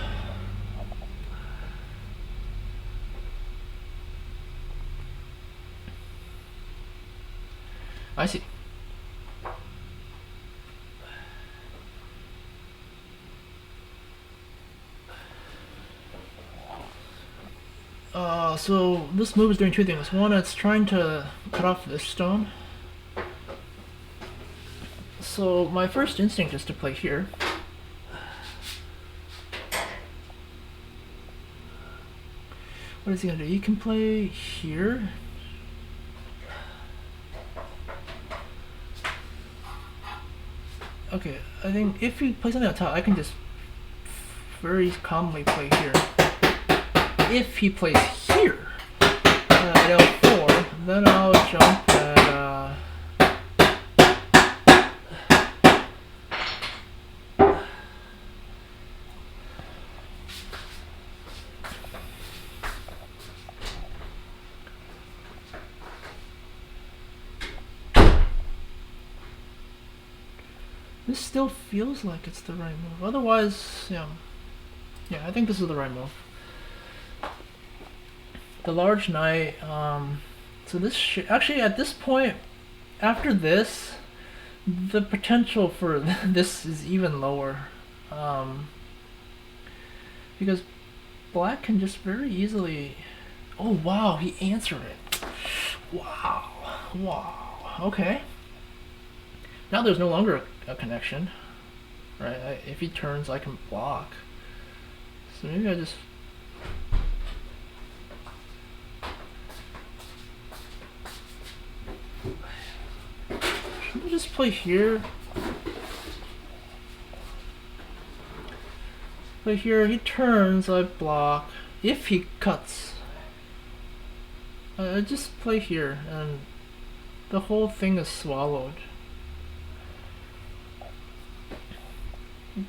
I see. So this move is doing 2 things. One, it's trying to cut off this stone. So my first instinct is to play here. What is he gonna do? He can play here. Okay, I think if he plays something on top, I can just very calmly play here. If he plays here at L4, then I'll jump at This still feels like it's the right move. Otherwise, yeah. Yeah, I think this is the right move. The large knight, so this actually at this point, after this, the potential for this is even lower. Because black can just very easily... Oh wow, he answered it. Wow, wow, okay. Now there's no longer a connection, right? If he turns, I can block. So maybe I just... Should we just play here? Play here, he turns, I block. If he cuts, I just play here, and the whole thing is swallowed.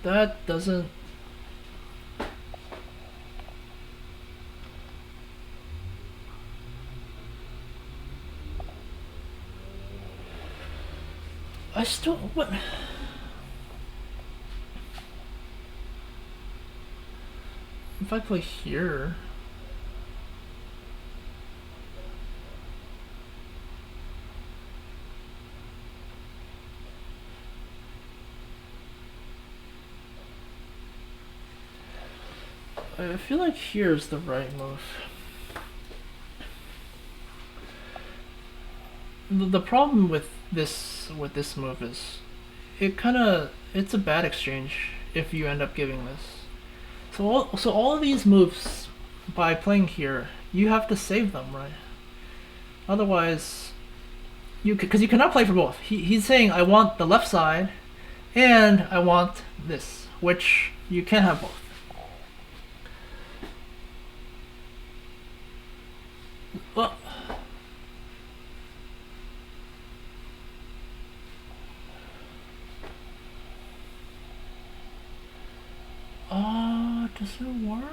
That doesn't... I still... What? If I play here... I feel like here's the right move. The problem with this move is it's a bad exchange if you end up giving this. So all of these moves, by playing here, you have to save them, right? Otherwise, because you cannot play for both. He's saying I want the left side, and I want this, which you can't have both. Well, does it work?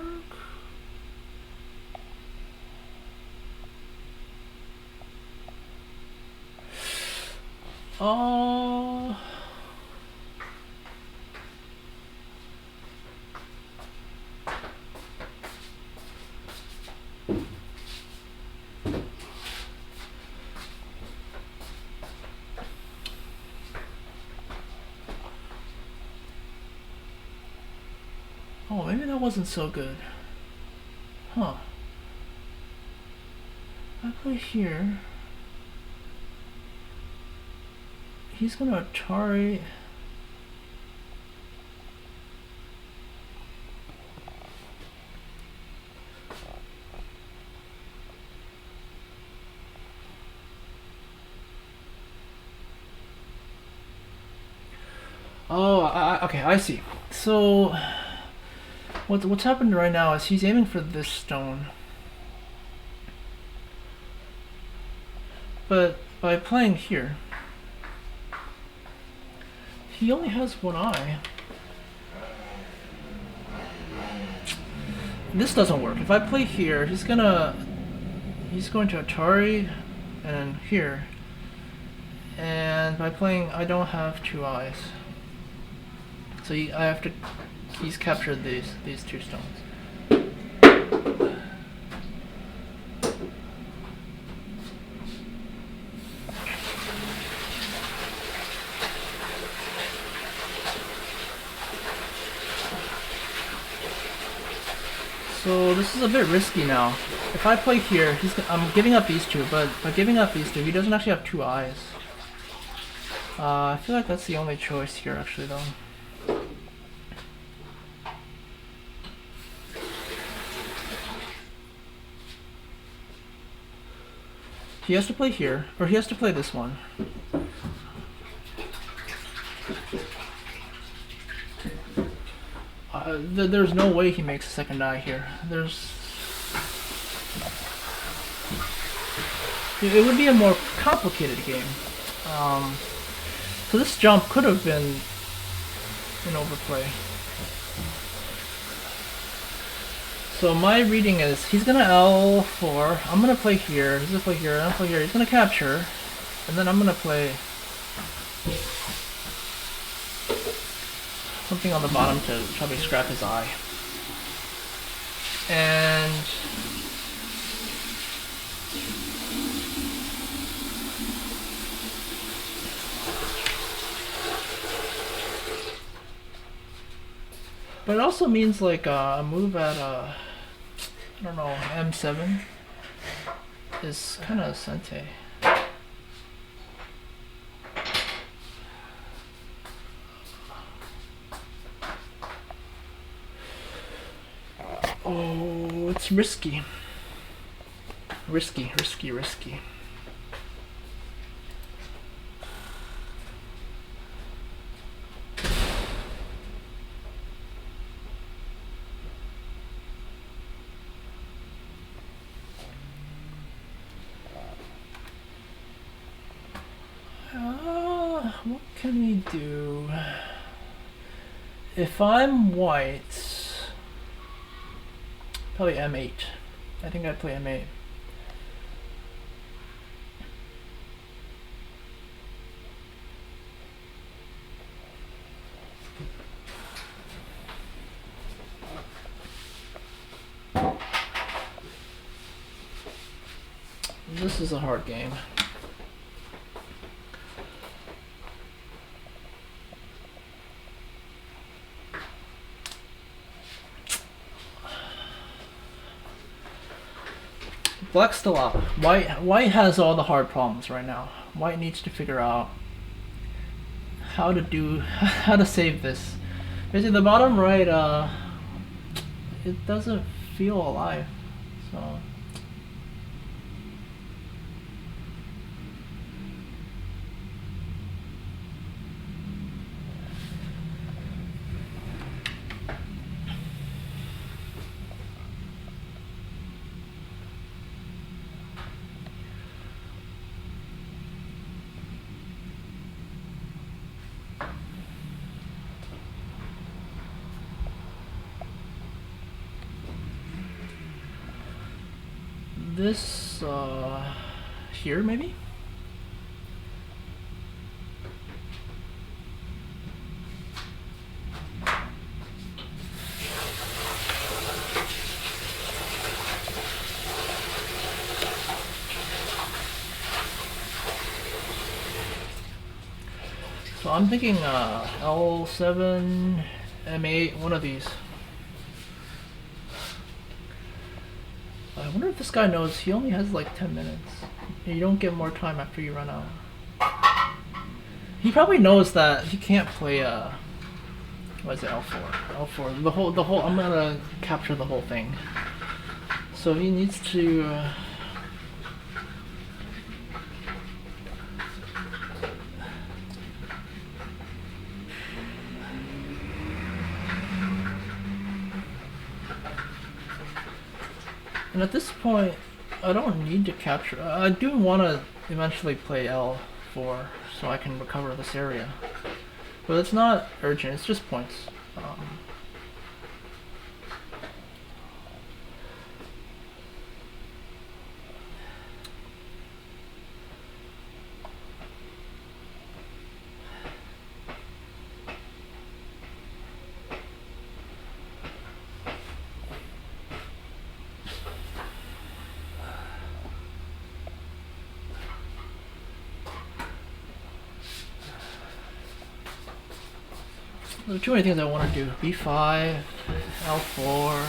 Oh, maybe that wasn't so good. Huh. I play here. He's gonna Atari. Oh, okay, I see. So, what's happened right now is he's aiming for this stone. But by playing here, he only has one eye. This doesn't work. If I play here, he's going to Atari and here. And by playing, I don't have two eyes. So I have to... He's captured these two stones. So this is a bit risky now. If I play here, I'm giving up these two, but by giving up these two, he doesn't actually have two eyes. I feel like that's the only choice here, actually, though. He has to play here, or he has to play this one. There's no way he makes a second eye here. It would be a more complicated game. So this jump could have been an overplay. So my reading is he's gonna L4. I'm gonna play here. He's gonna play here. I'm gonna play here. He's gonna capture, and then I'm gonna play. something on the bottom to probably scrap his eye. And but it also means like a move at I don't know, M7 is kind of sente. Oh, it's risky. Risky. What can we do? If I'm white, probably M8. I think I'd play M8. This is a hard game. Black's still up. White has all the hard problems right now. White needs to figure out how to save this. Basically, the bottom right, it doesn't feel alive. So. This here maybe? So I'm thinking L7, M8, one of these. I wonder if this guy knows he only has like 10 minutes. You don't get more time after you run out. He probably knows that he can't play what is it, L4? L4. The whole I'm gonna capture the whole thing. So he needs to and at this point, I don't need to capture. I do want to eventually play L4 so I can recover this area. But it's not urgent, it's just points. There are too many things I want to do. B5, L4.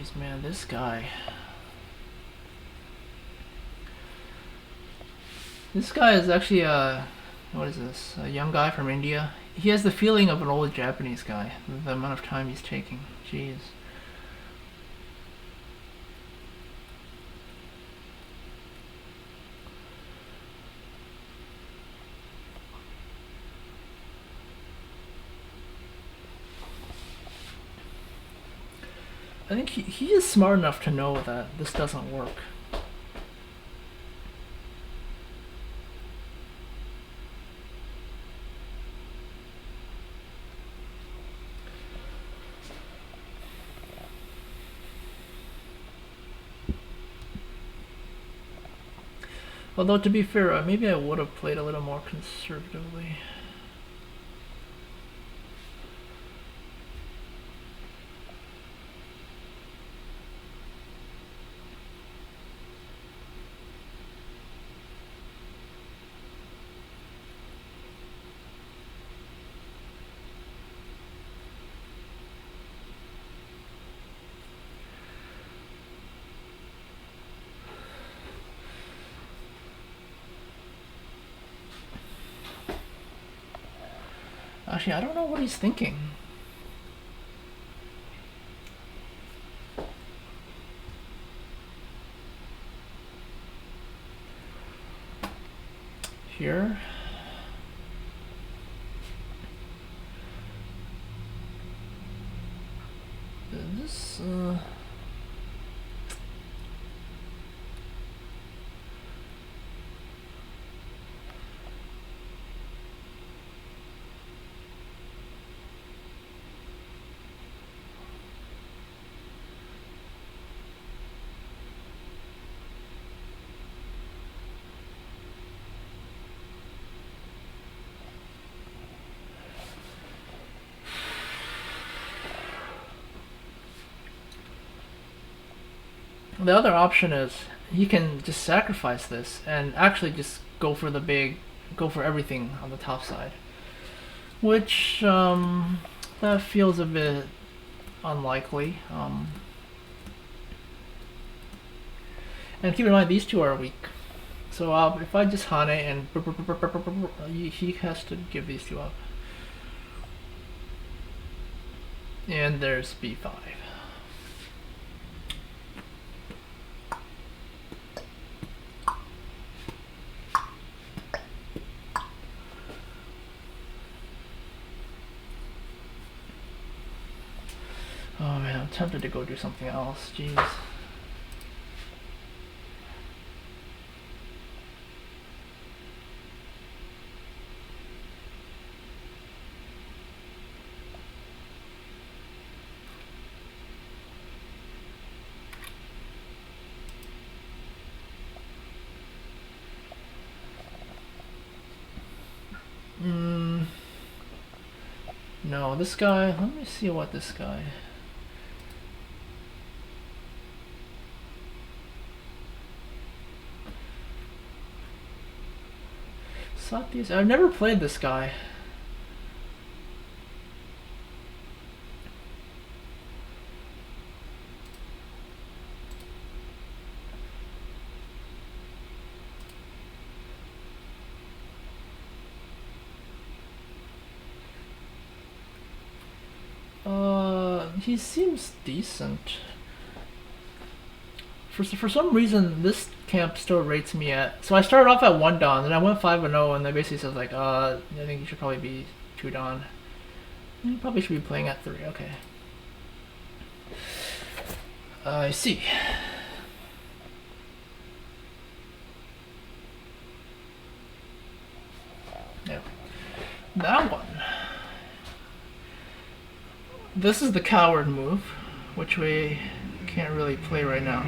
Jeez, man, this guy. This guy is actually what is this? A young guy from India. He has the feeling of an old Japanese guy. The amount of time he's taking. Jeez. I think he is smart enough to know that this doesn't work. Although, to be fair, maybe I would have played a little more conservatively. Actually, I don't know what he's thinking. Here. This, the other option is he can just sacrifice this and actually just go for everything on the top side. Which, that feels a bit unlikely. And keep in mind, these two are weak. So if I just Hane and he has to give these two up. And there's b5. Oh man, I'm tempted to go do something else. Jeez. No, this guy, let me see what this guy. Sathya's, I've never played this guy. He seems decent. For some reason, this camp still rates me at. So I started off at 1 Dan, and I went 5-0, and they basically says like, I think you should probably be 2 Dan. You probably should be playing at 3. Okay. I see. Yeah. That one. This is the coward move, which we can't really play right now.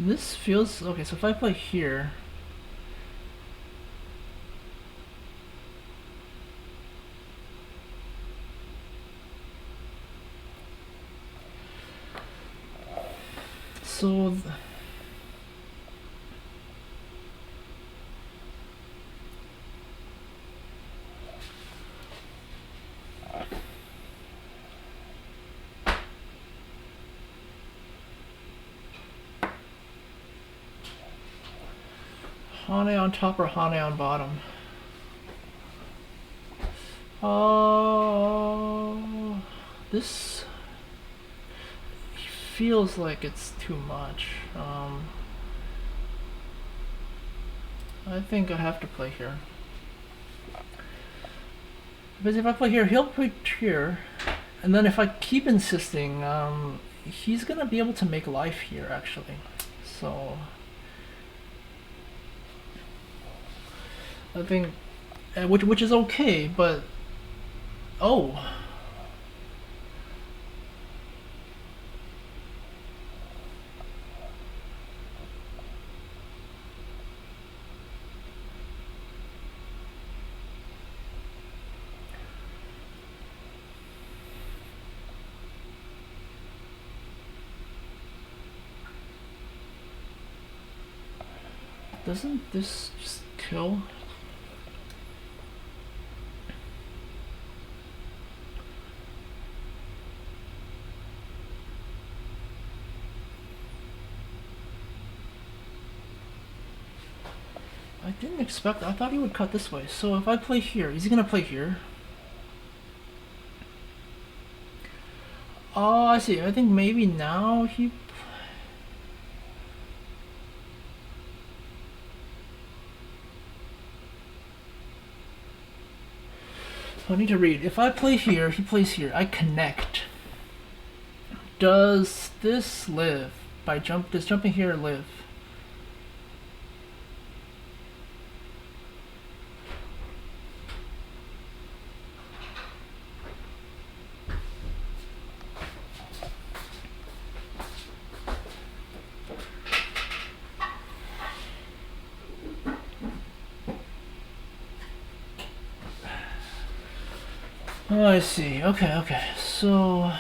This feels okay, so if I play here, So Hane on top or Hane on bottom? This feels like it's too much. I think I have to play here. Because if I play here, he'll play here. And then if I keep insisting, he's gonna be able to make life here, actually. So I think, which is okay, but oh, doesn't this just kill? I didn't expect. I thought he would cut this way. So if I play here, is he gonna play here? Oh, I see. I think maybe now he. I need to read. If I play here, he plays here. I connect. Does this live? Does jumping here live? Oh, I see. Okay. So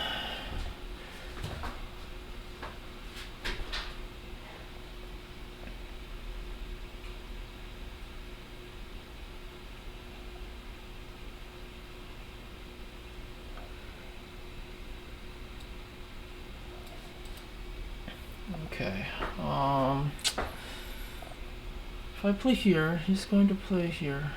okay. If I play here, he's going to play here.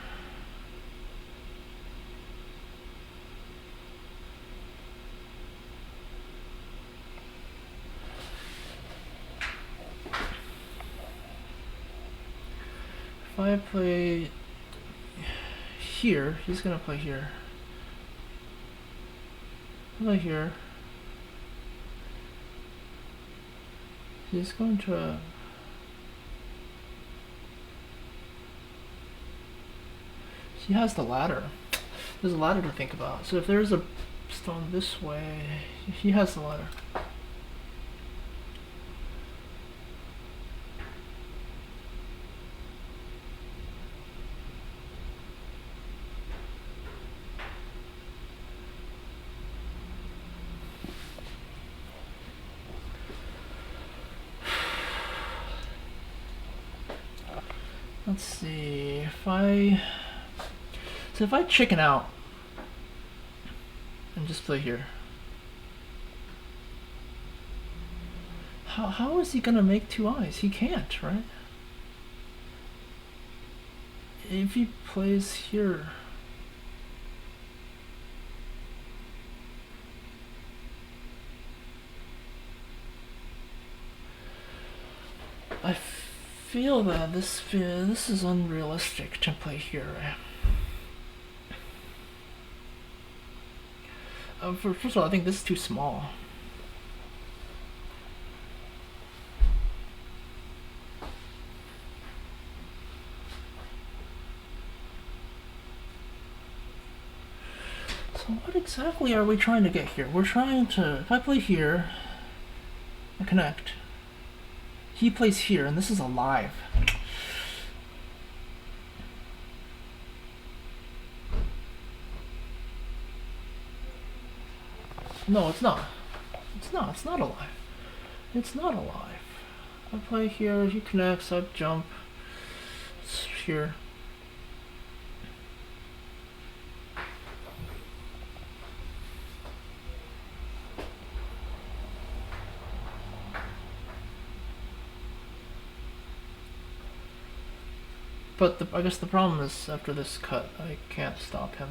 If I play here, he's gonna play here. Play here. He's going to. He has the ladder. There's a ladder to think about. So if there's a stone this way, he has the ladder. Let's see, if I chicken out and just play here, how is he gonna make two eyes? He can't, right? If he plays here, I feel that this is unrealistic to play here. First of all, I think this is too small. So what exactly are we trying to get here? We're trying to, if I play here, I connect. He plays here, and this is alive. No, it's not. It's not alive. It's not alive. I play here, he connects, I jump. It's here. But I guess the problem is after this cut, I can't stop him.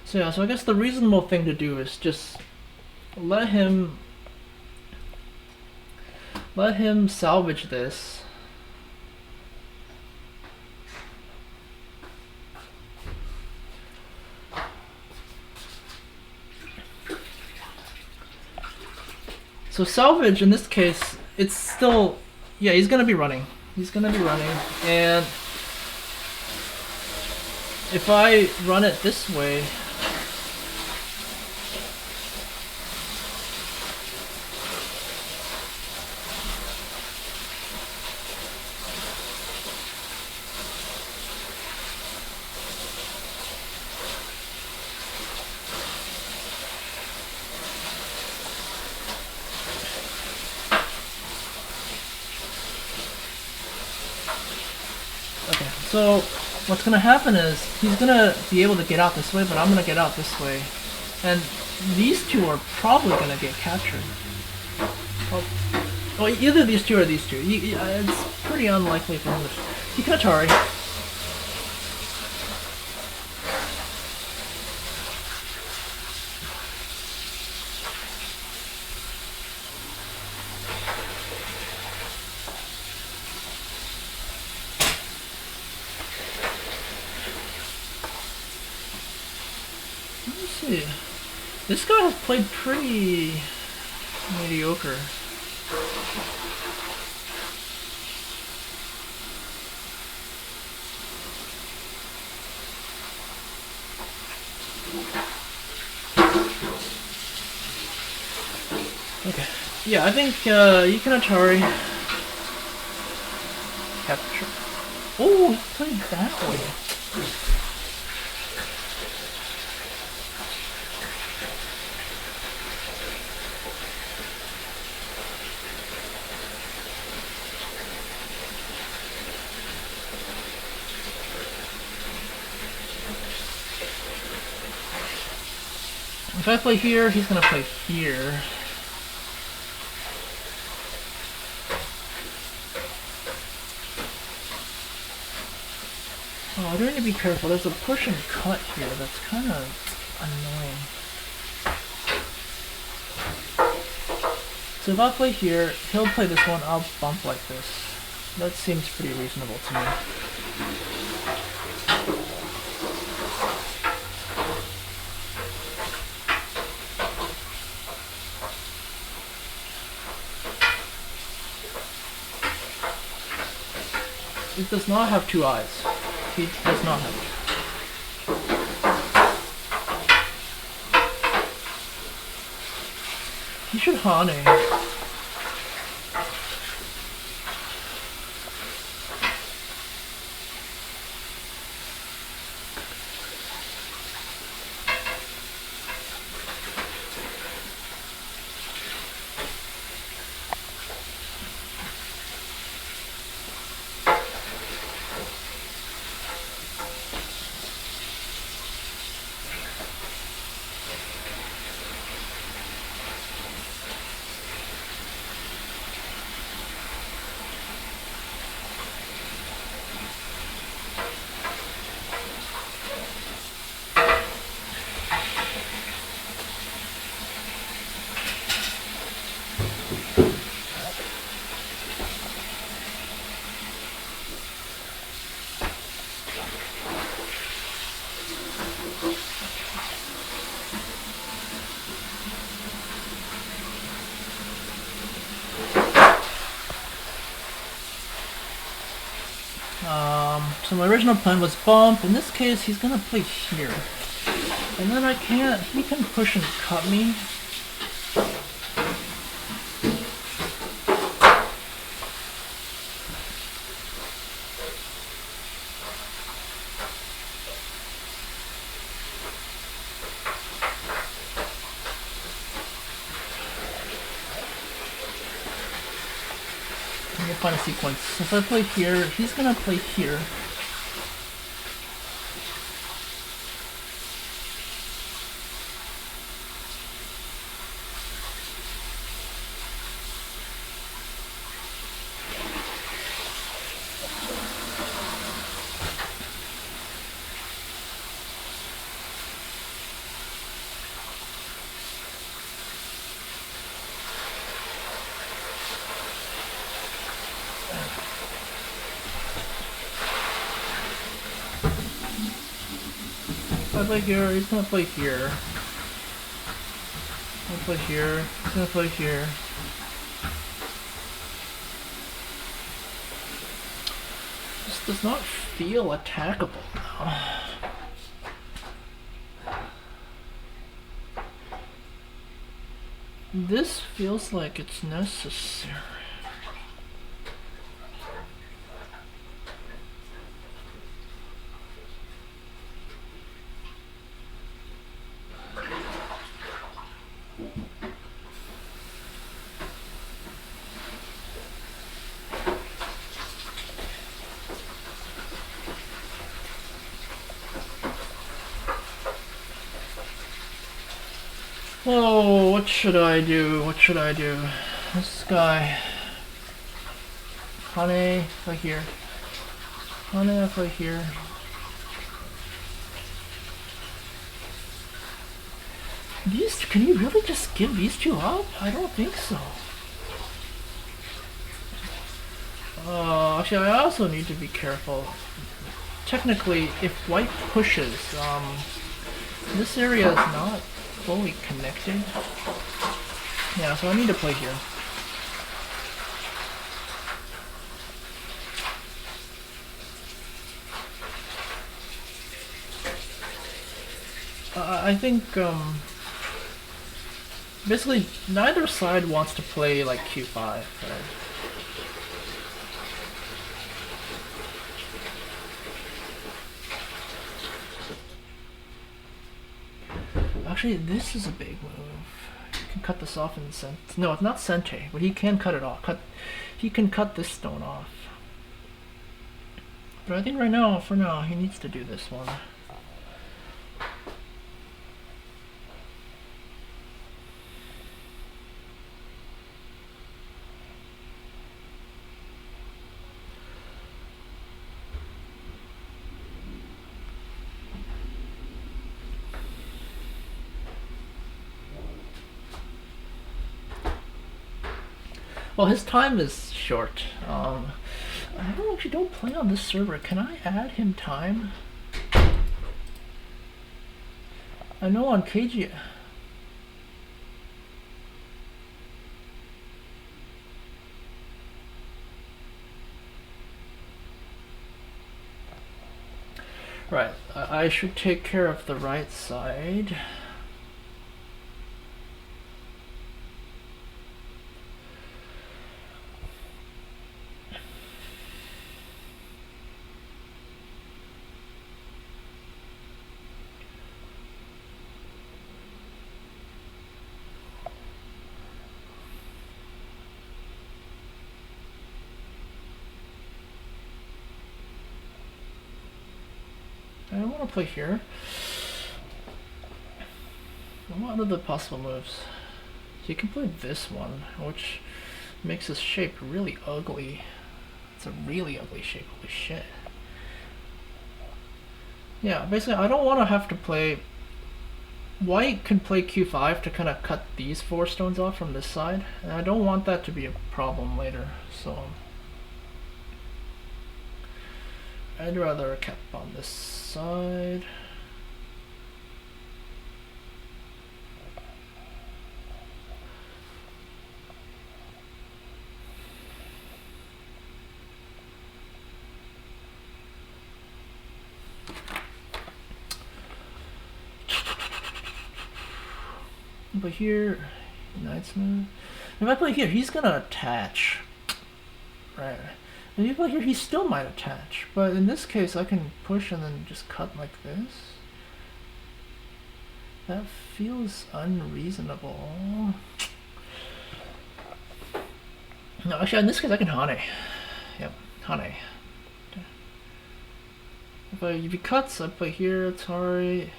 So yeah, so I guess the reasonable thing to do is just let him salvage this. So salvage in this case, it's still, yeah, he's gonna be running. He's gonna be running, and if I run it this way, okay, so what's gonna happen is he's gonna be able to get out this way, but I'm gonna get out this way. And these two are probably gonna get captured. Oh, either these two or these two. It's pretty unlikely for him to... He can Atari. Let me see. This guy has played pretty mediocre. Okay. Yeah, I think you can Atari. Capture. Oh, he played that way. If I play here, he's gonna play here. Oh, I do need to be careful. There's a push and cut here that's kind of annoying. So if I play here, he'll play this one, I'll bump like this. That seems pretty reasonable to me. It does not have two eyes. He does not have two. He should Hane. So my original plan was bump. In this case, he's gonna play here. And then I can't, he can push and cut me. We'll find a sequence. If I play here, he's gonna play here. If I play here, he's gonna play here. I'll play here. He's gonna play here. This does not feel attackable now. This feels like it's necessary. Oh, what should I do? What should I do? This guy. Hane, right here. Hane, right here. These, can you really just give these two up? I don't think so. Actually, I also need to be careful. Technically, if white pushes, this area is not fully connected. Yeah, so I need to play here. I think, basically, neither side wants to play like Q5, right? Actually, this is a big move. You can cut this off in Sente. No, it's not Sente, but he can cut it off. He can cut this stone off. But I think right now, for now, he needs to do this one. Well, his time is short. I don't play on this server. Can I add him time? I know on KG. Right, I should take care of the right side. I don't want to play here. What are the possible moves? So you can play this one, which makes this shape really ugly. It's a really ugly shape, holy shit. Yeah, basically I don't want to have to play... White can play Q5 to kind of cut these 4 stones off from this side, and I don't want that to be a problem later, so... I'd rather cap on this side. But here, Knight's move. If I play here, he's gonna attach. Right. If you play here, he still might attach. But in this case, I can push and then just cut like this. That feels unreasonable. No, actually, in this case, I can Hane. Yep, Hane. If he cuts, I play here, Atari.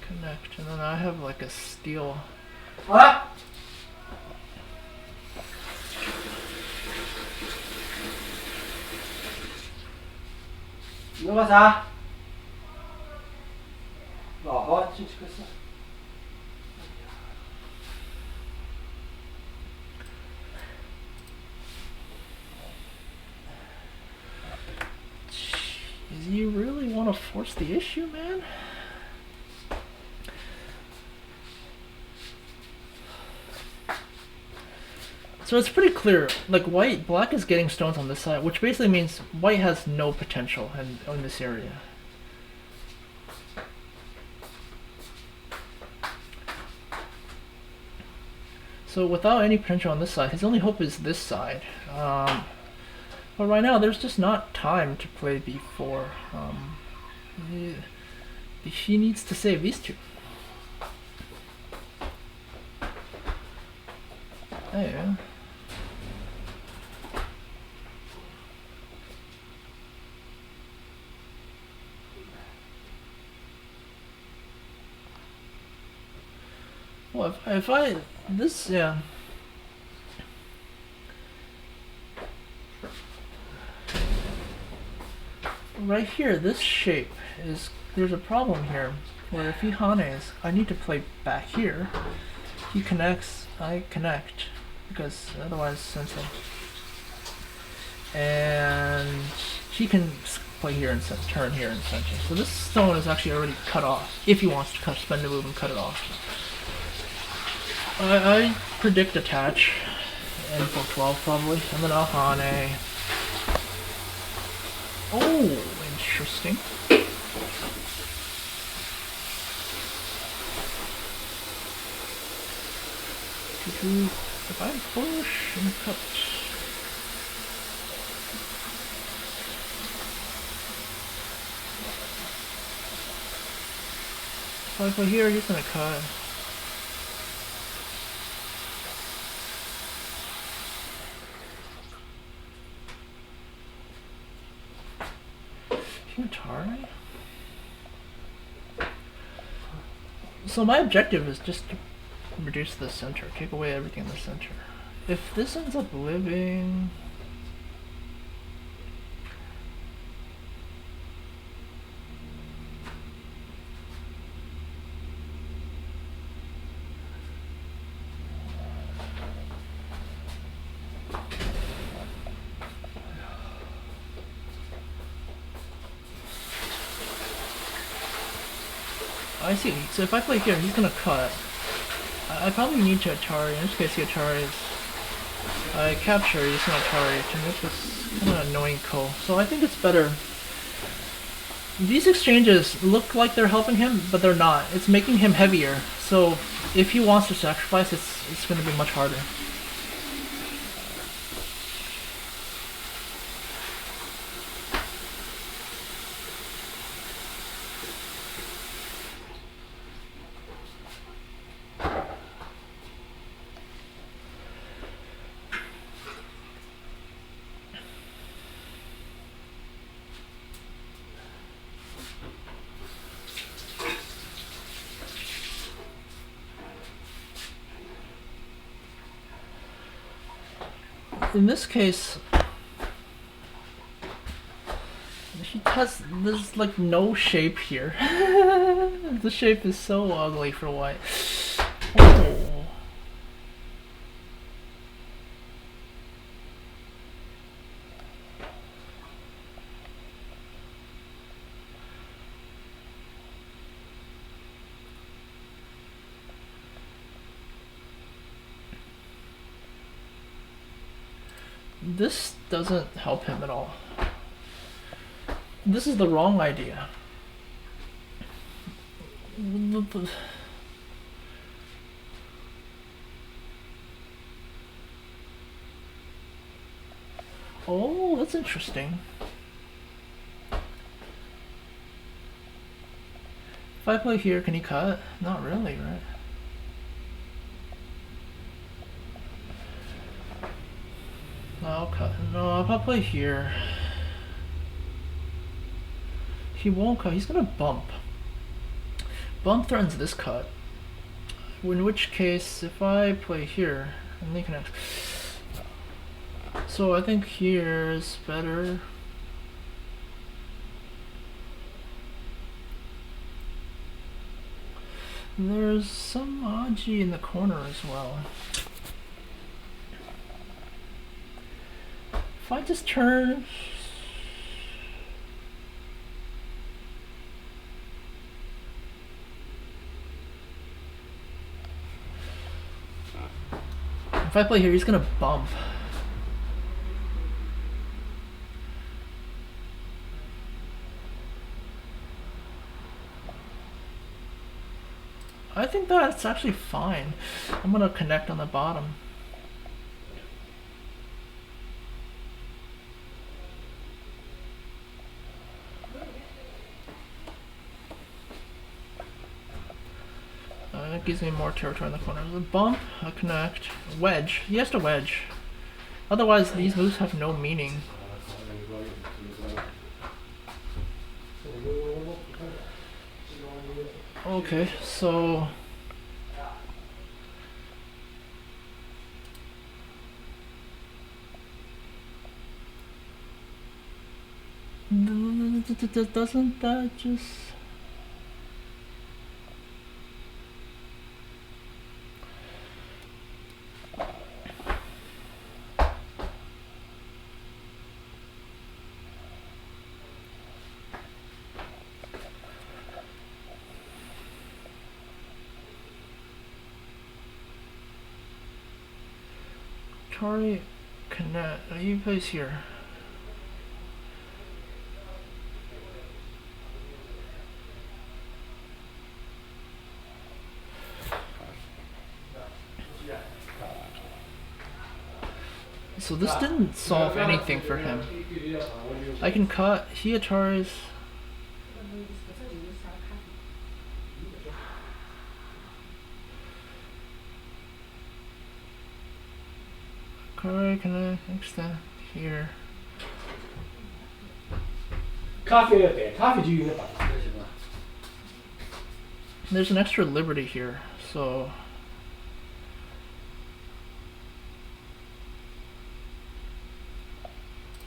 Connect, and then I have like a steal. What? 이거 사. 진짜 그랬어. Do you really want to force the issue, man? So it's pretty clear, like black is getting stones on this side, which basically means white has no potential in this area. So without any potential on this side, his only hope is this side. But right now, there's just not time to play b4. He needs to save these two. There. Well, if I this yeah. Right here, this shape is there's a problem here where if he hanes, I need to play back here. He connects, I connect because otherwise something. And he can play here and turn here and center. So this stone is actually already cut off if he wants to spend a move and cut it off. I predict attach and for 12 probably, and then I'll Hane. Oh, interesting. If I push and cut. So if I here, he's gonna cut. Atari? So my objective is just to reduce the center, take away everything in the center. If this ends up living... I see. So if I play here, he's gonna cut. I probably need to Atari. In this case, the Atari is... I capture using Atari to make this kind of annoying ko. So I think it's better. These exchanges look like they're helping him, but they're not. It's making him heavier. So if he wants to sacrifice, it's gonna be much harder. In this case, there's like no shape here. The shape is so ugly for white. Oh. This doesn't help him at all. This is the wrong idea. Oh, that's interesting. If I play here, can he cut? Not really, right? No, I'll cut. No, if I play here, he won't cut. He's gonna bump. Bump threatens this cut. In which case, if I play here, and they connect. So I think here is better. There's some Aji in the corner as well. If I just turn... If I play here, he's gonna bump. I think that's actually fine. I'm gonna connect on the bottom. That gives me more territory in the corner. The bump, a connect, wedge. He has to wedge. Otherwise, these moves have no meaning. Okay, so... Doesn't that just... Atari connect. He plays here. So this didn't solve anything for him. I can cut. He Atari's. Atari connect. Extend here. 咖啡对，咖啡就用来把它行了。 There's an extra liberty here, so...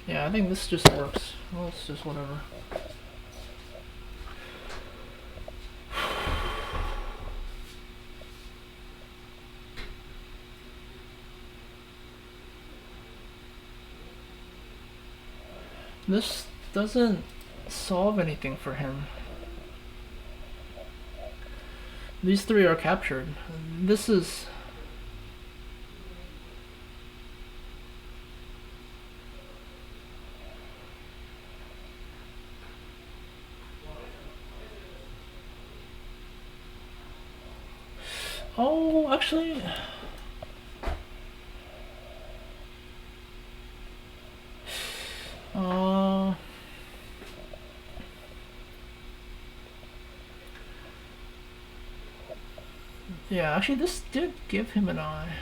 Yeah, I think this just works. Well, it's just whatever. This doesn't solve anything for him. These three are captured. This is... Oh, actually... Yeah, actually this did give him an eye.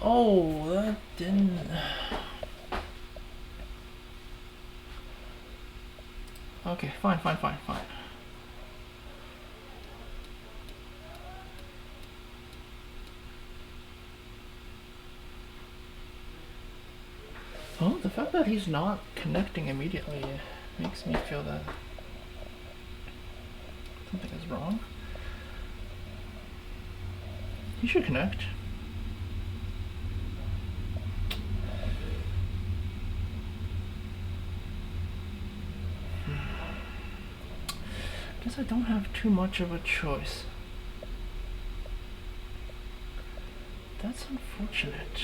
Oh, that didn't... Okay, fine. Oh, the fact that he's not connecting immediately makes me feel that something is wrong. He should connect. Guess I don't have too much of a choice. That's unfortunate.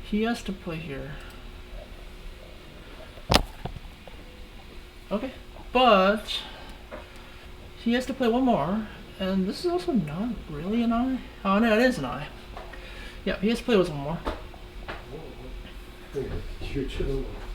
He has to play here. Okay, but he has to play one more, and this is also not really an eye. Oh no, it is an eye. Yeah, he has to play with one more. 그러니까 뒤를 쳐놓은 거.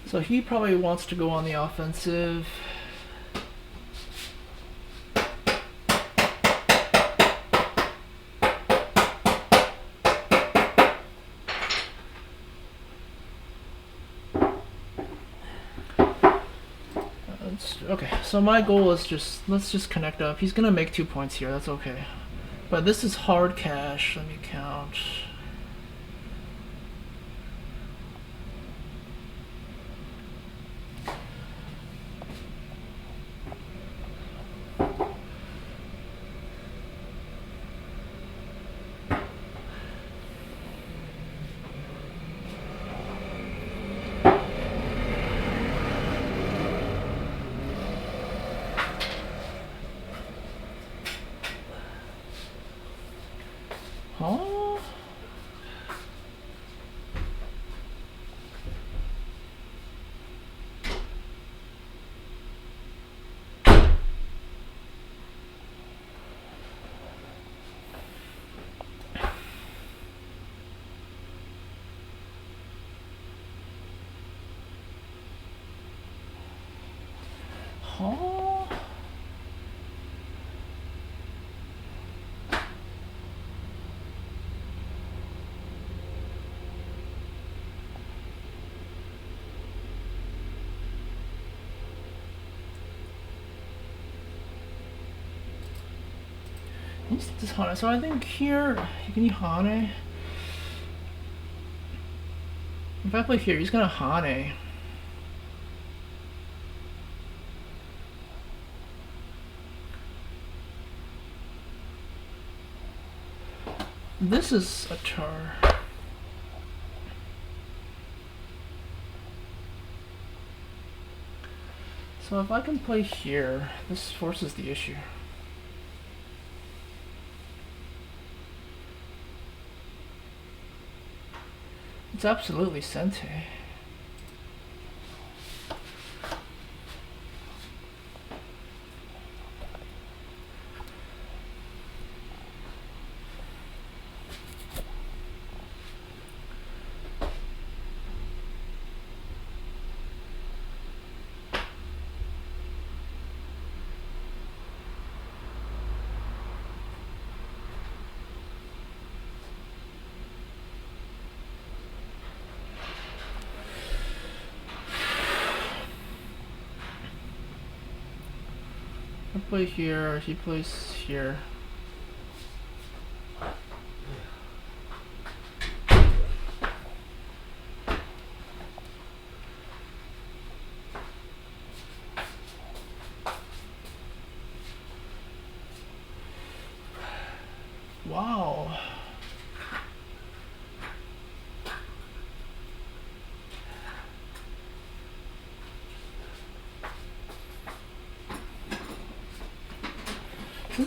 So he probably wants to go on the offensive. Okay, so my goal is let's just connect up. He's gonna make 2 points here, that's okay. But this is hard cash, let me count. Huh? Huh? This Hane. So I think here you can Hane. If I play here, he's gonna Hane. This is a turn. So if I can play here, this forces the issue. It's absolutely Sente. I play here, he plays here. Wow.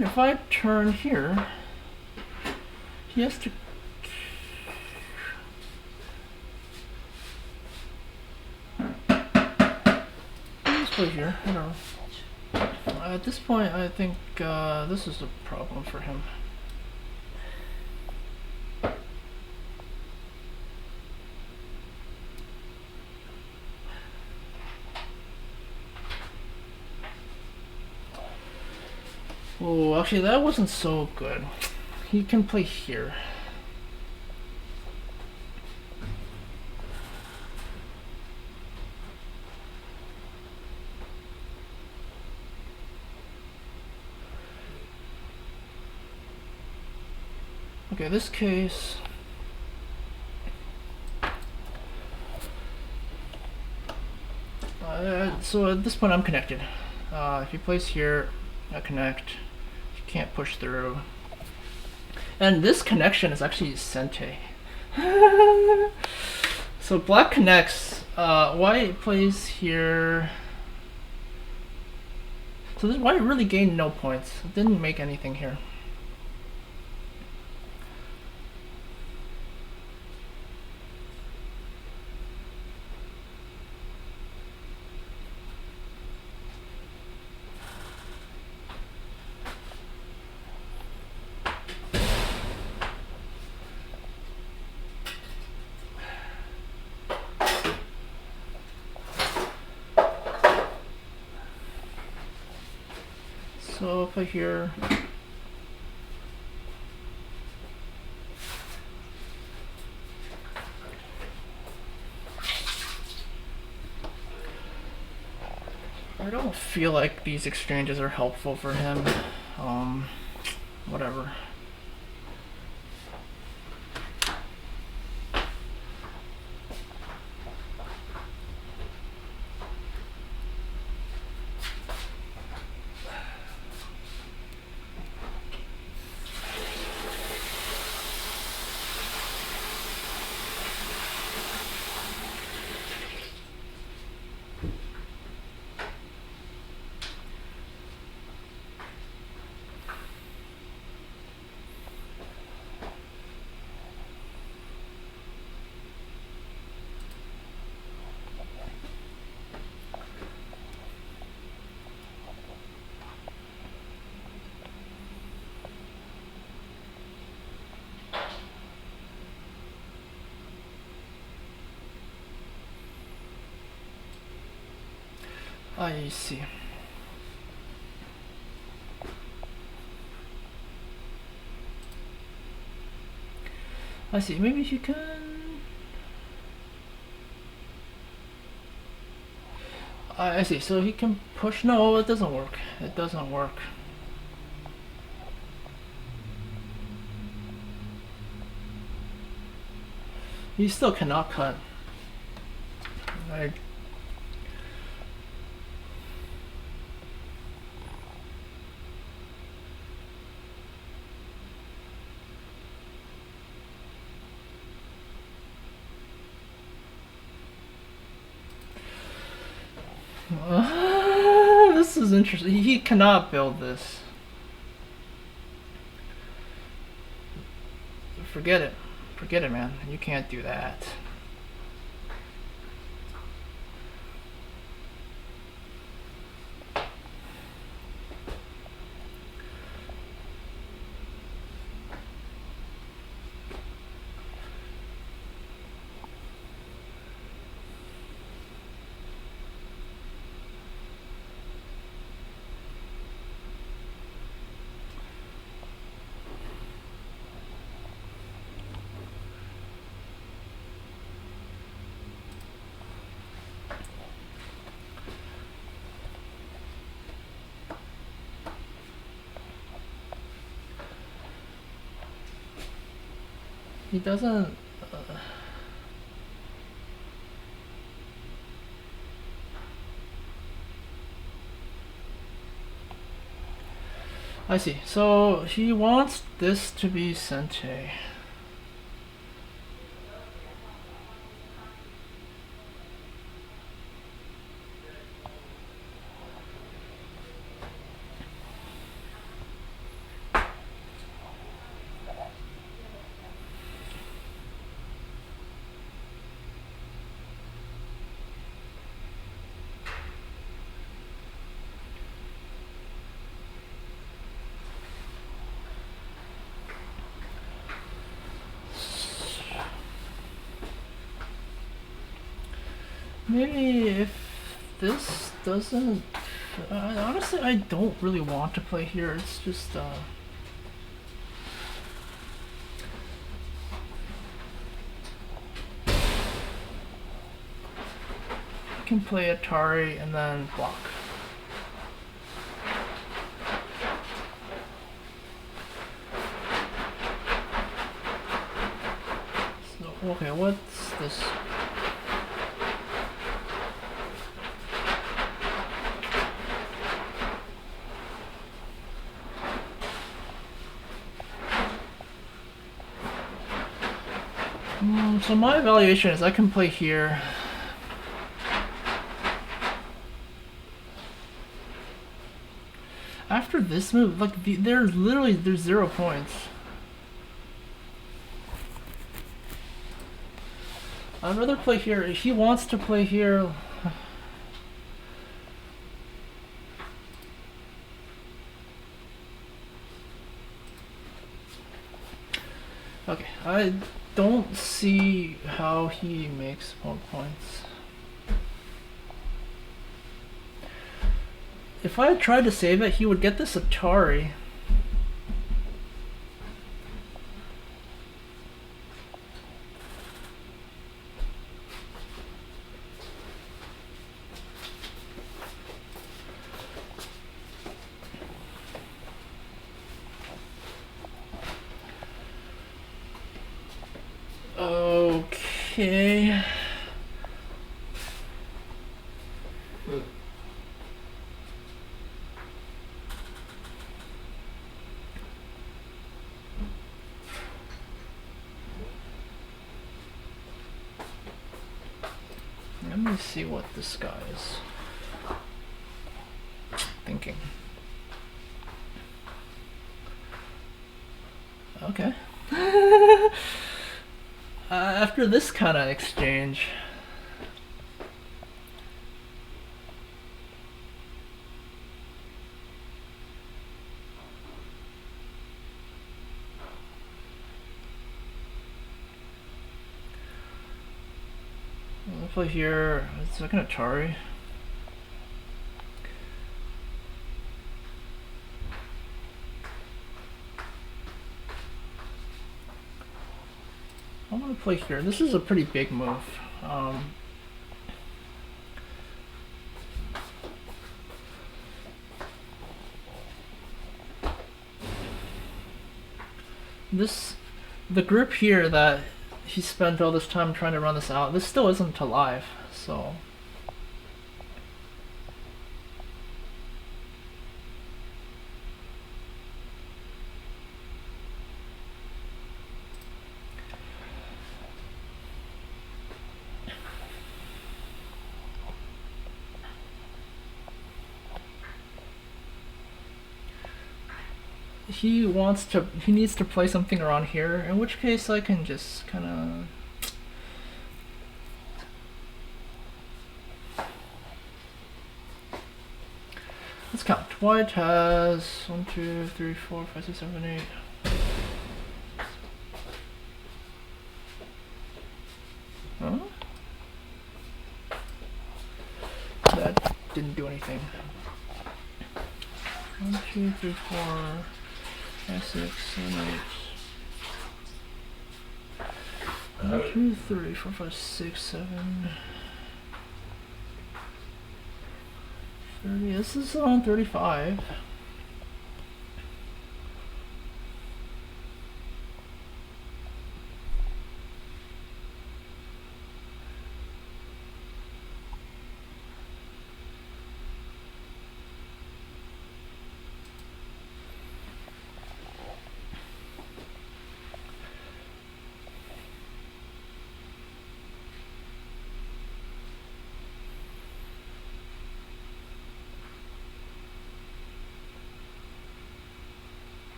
If I turn here, he has to. Let's play here. I don't know. At this point, I think this is a problem for him. Oh, actually, that wasn't so good. He can play here. Okay, this case. So at this point, I'm connected. If he plays here, I connect. Can't push through. And this connection is actually Sente. So black connects. White plays here. So this white really gained no points. It didn't make anything here. So if I hear I don't feel like these exchanges are helpful for him. Whatever. I see. I see. Maybe you can. I see. So he can push. No, it doesn't work. It doesn't work. He still cannot cut. Right. This is interesting. He cannot build this. Forget it. Forget it, man. You can't do that. He doesn't. I see. So he wants this to be Sente. Maybe if this doesn't... honestly, I don't really want to play here. It's just... I can play Atari and then block. So, okay, what's this? So my evaluation is I can play here. After this move, like there's 0 points. I'd rather play here. If he wants to play here. Okay, I don't see how he makes more points. If I had tried to save it, he would get this Atari. Okay. Let me see what this guy is thinking. Okay. After this kind of exchange, I'll play here. It's like an Atari. I'm gonna play here. This is a pretty big move. The group here that he spent all this time trying to run this out, this still isn't alive, so. He needs to play something around here, in which case I can just kind of. Let's count. White has 1, 2, 3, 4, 5, 6, 7, 8. Huh? That didn't do anything. 1, 2, 3, 4, 5, 6, 7, 8. 1, 2, 3, 4, 5, 6, 7. 30. This is around 35.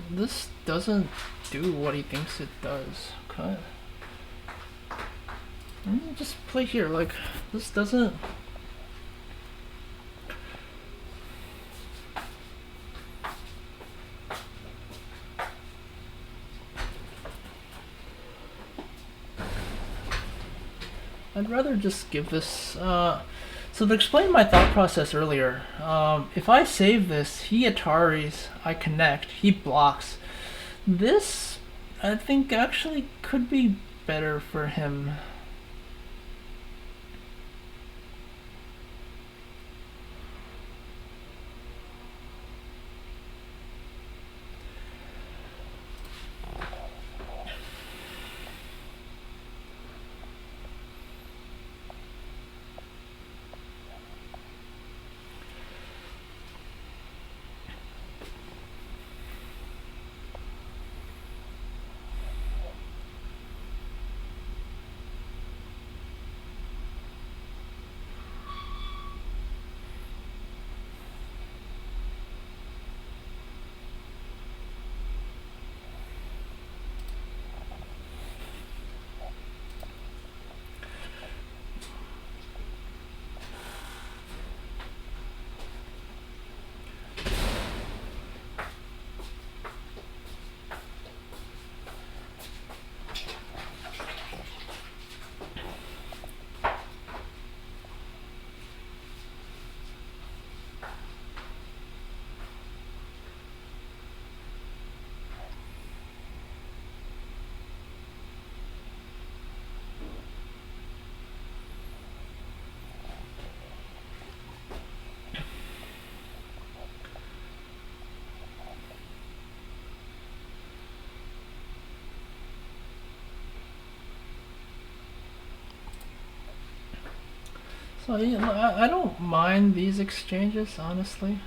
This doesn't do what he thinks it does. Okay. Just play here. Like, this doesn't. I'd rather just give this. So to explain my thought process earlier, if I save this, he Ataris, I connect, he blocks. This, I think, actually could be better for him. So yeah, I don't mind these exchanges, honestly.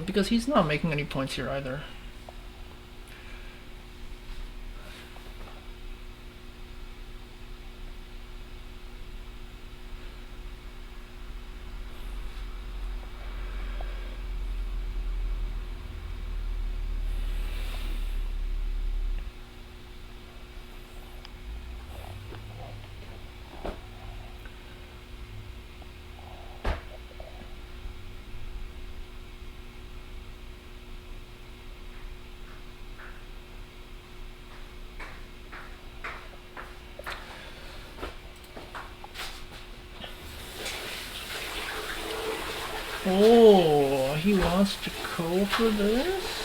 Because he's not making any points here either. Oh, he wants to go for this?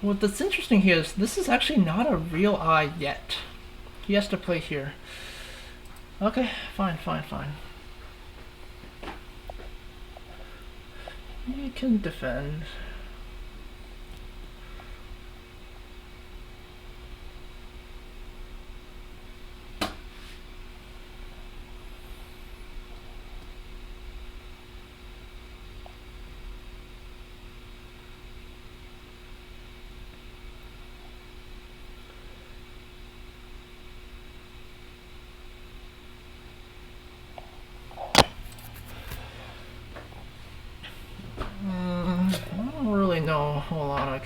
What's interesting here is this is actually not a real eye yet. He has to play here. Okay, fine. You can defend. I don't really know a whole lot of.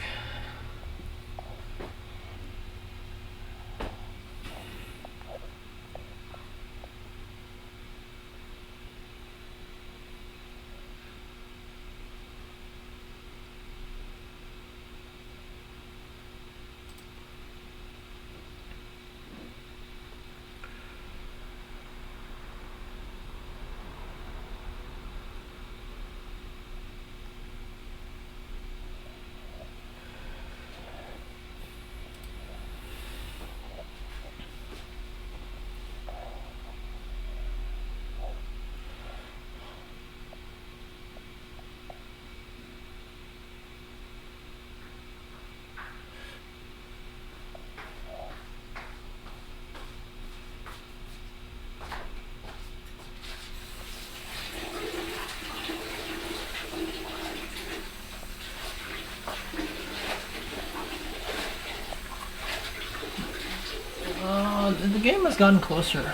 The game has gotten closer.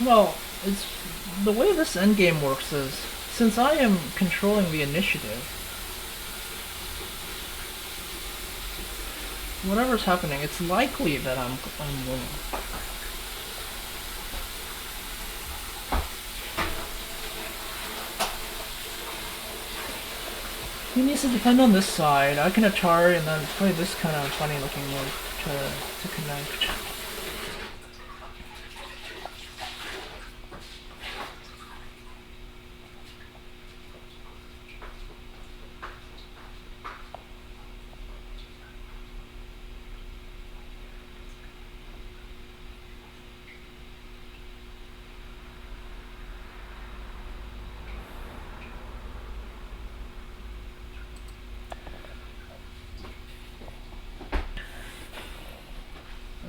Well, it's the way this endgame works is since I am controlling the initiative, whatever's happening, it's likely that I'm winning. He needs to defend on this side. I can Atari and then play this kind of funny looking move to connect.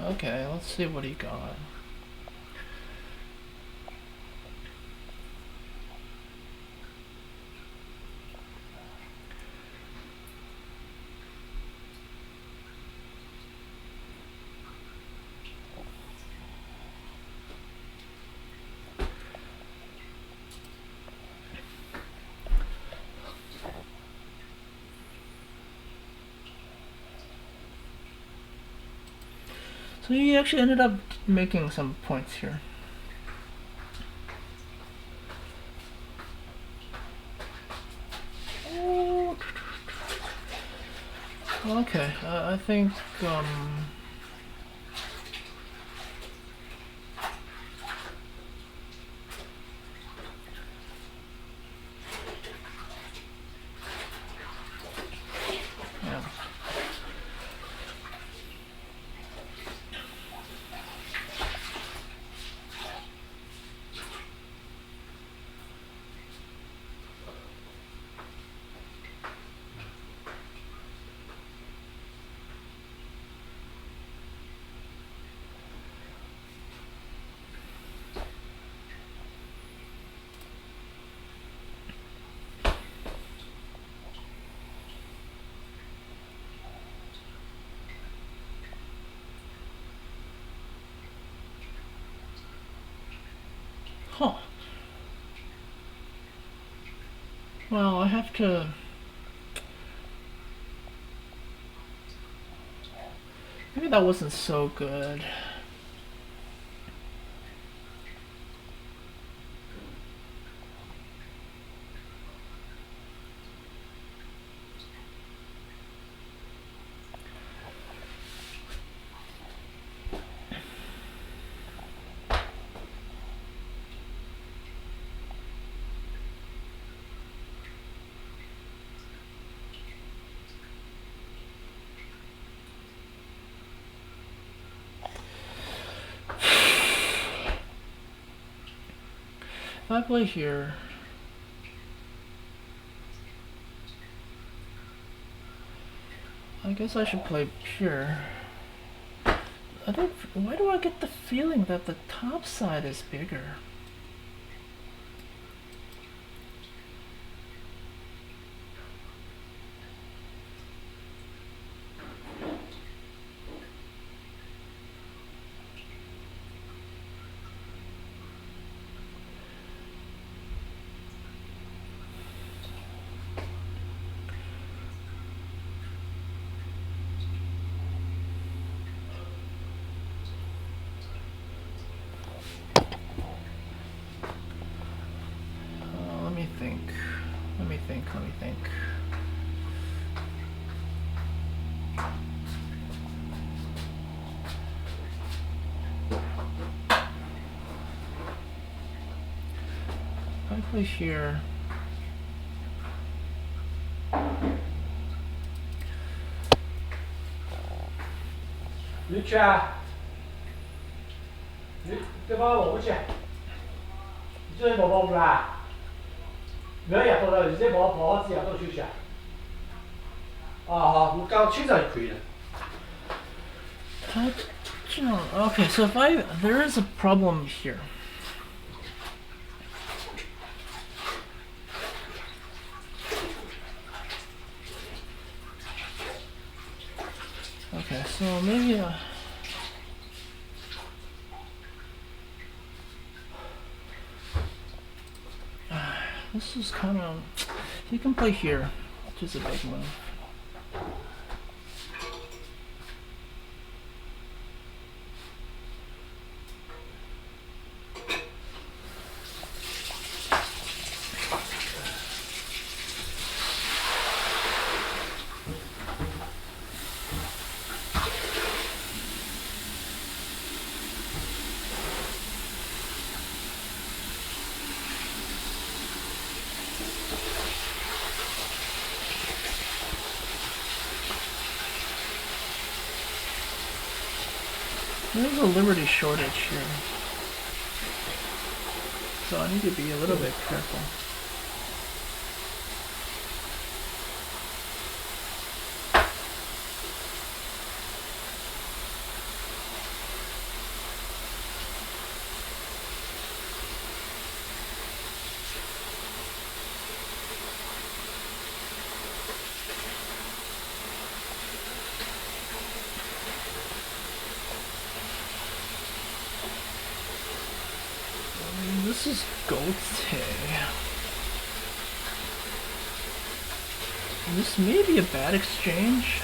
Okay, let's see what he got. So he actually ended up making some points here. Okay, I think yeah. Huh. Well, I have to. Maybe that wasn't so good. If I play here, I guess I should play pure. I don't. Why do I get the feeling that the top side is bigger? Let me think. Let me think. Let me think. If I play here.你去啊？你对方我不去，你昨天跑步啦？明日到了，现在跑好之后都休息啊。好，我刚清早就可以了。Okay, so if there is a problem here. Okay, so maybe this is kind of. You can play here, which is a big move. There's a liberty shortage here, so I need to be a little bit careful. This is Gote. This may be a bad exchange.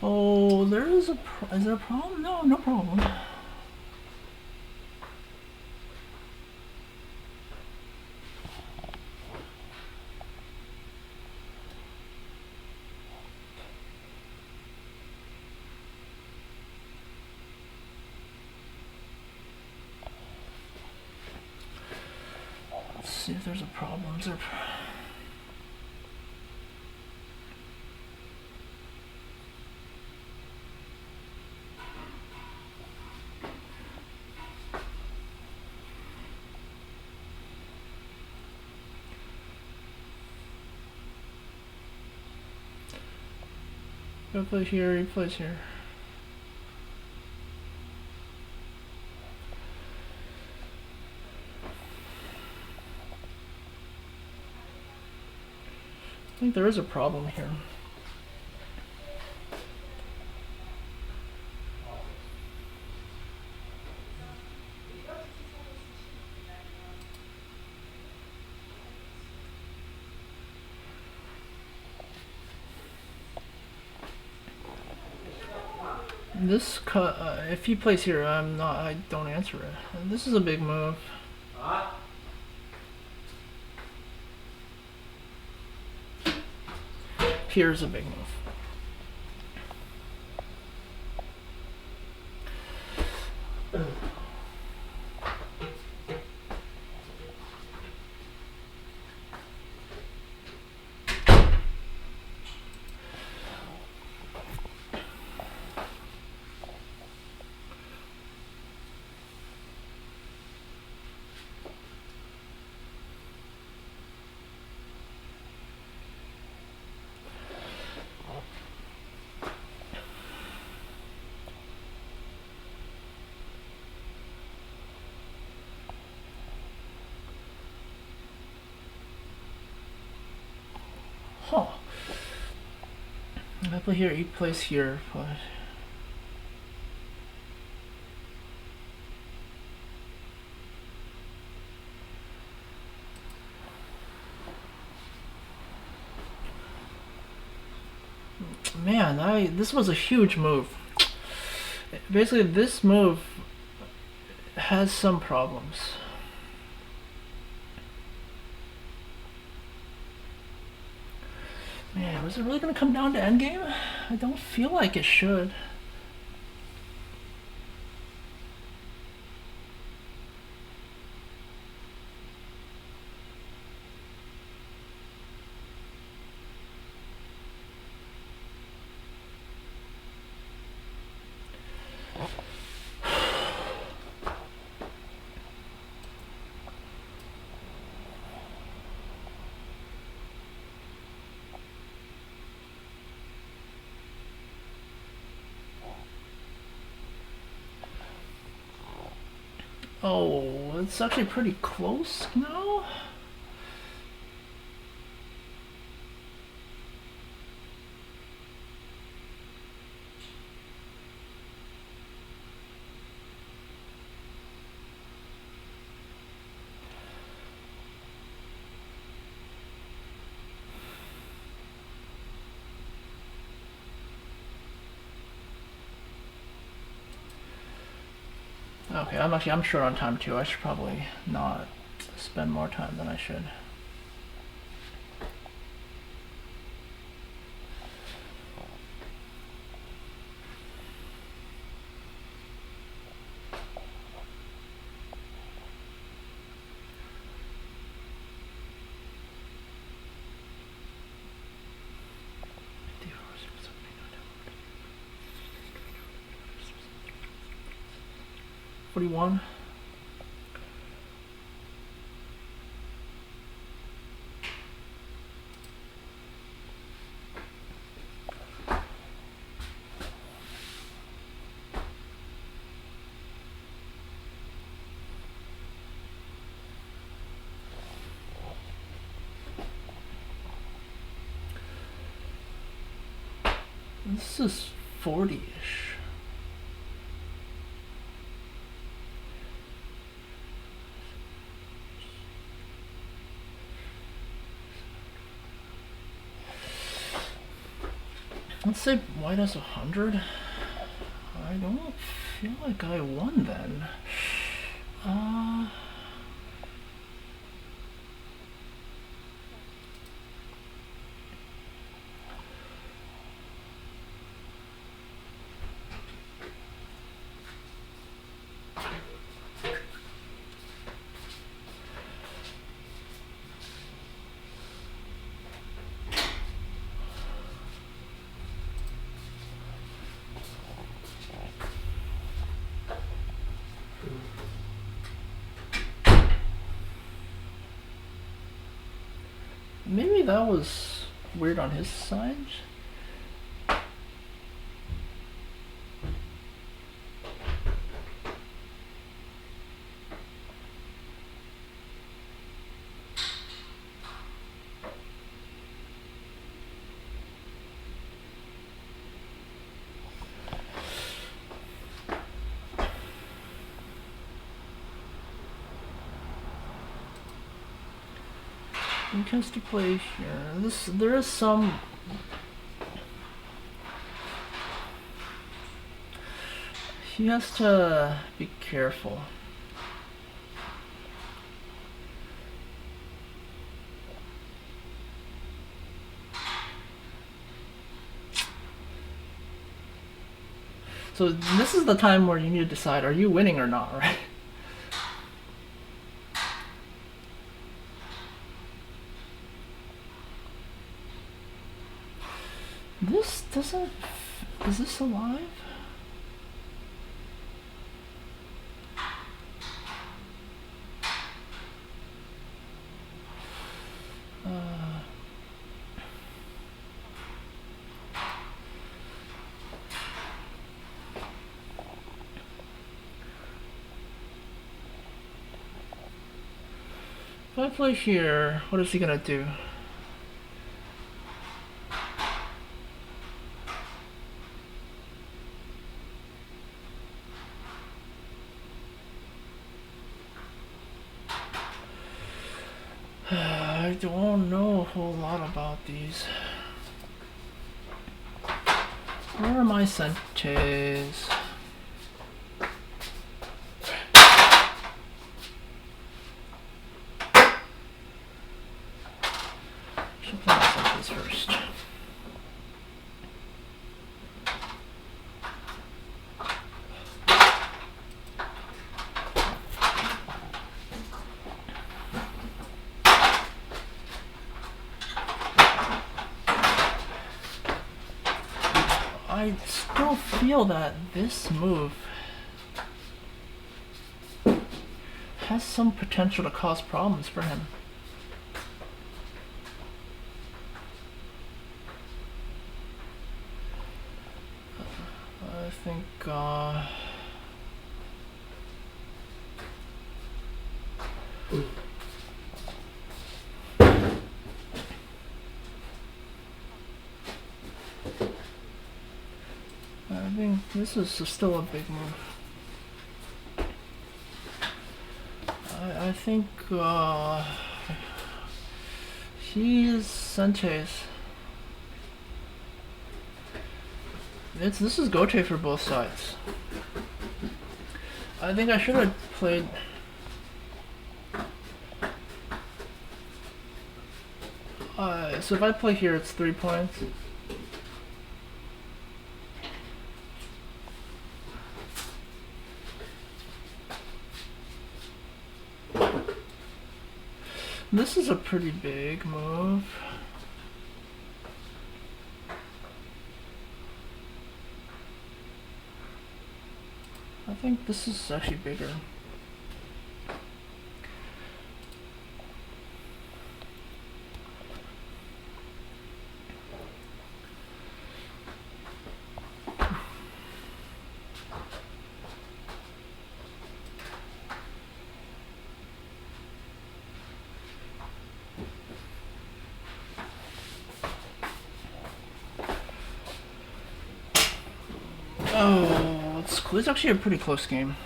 Oh, there is a. Is there a problem? No, no problem. Let's see if there's a problem. Is there? Go play here. He plays here. I think there is a problem here. This cut. If he plays here, I'm not. I don't answer it. This is a big move. Here's a big move. Huh. If I play here, he plays here, but. Man, this was a huge move. Basically, this move has some problems. Man, was it really going to come down to endgame? I don't feel like it should. Oh, it's actually pretty close now. Okay, I'm short on time too. I should probably not spend more time than I should. $41. This is 40-ish. Let's say white has 100. I don't feel like I won then. Maybe that was weird on his side. He has to play here. There is some. He has to be careful. So this is the time where you need to decide, are you winning or not, right? This doesn't... Is this alive? If I play here, what is he gonna do? I don't know a whole lot about these. Where are my Sanchez? Should play my Sanchez first. I still feel that this move has some potential to cause problems for him. I think this is still a big move. I think he's Sanchez. This is Gote for both sides. I think I should have played. So if I play here, it's 3 points. This is a pretty big move. I think this is actually bigger. Oh, it's actually a pretty close game.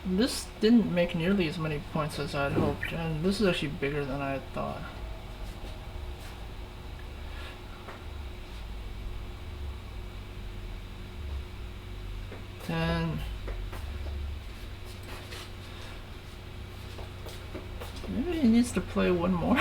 This didn't make nearly as many points as I'd hoped, and this is actually bigger than I had thought. needs to play one more.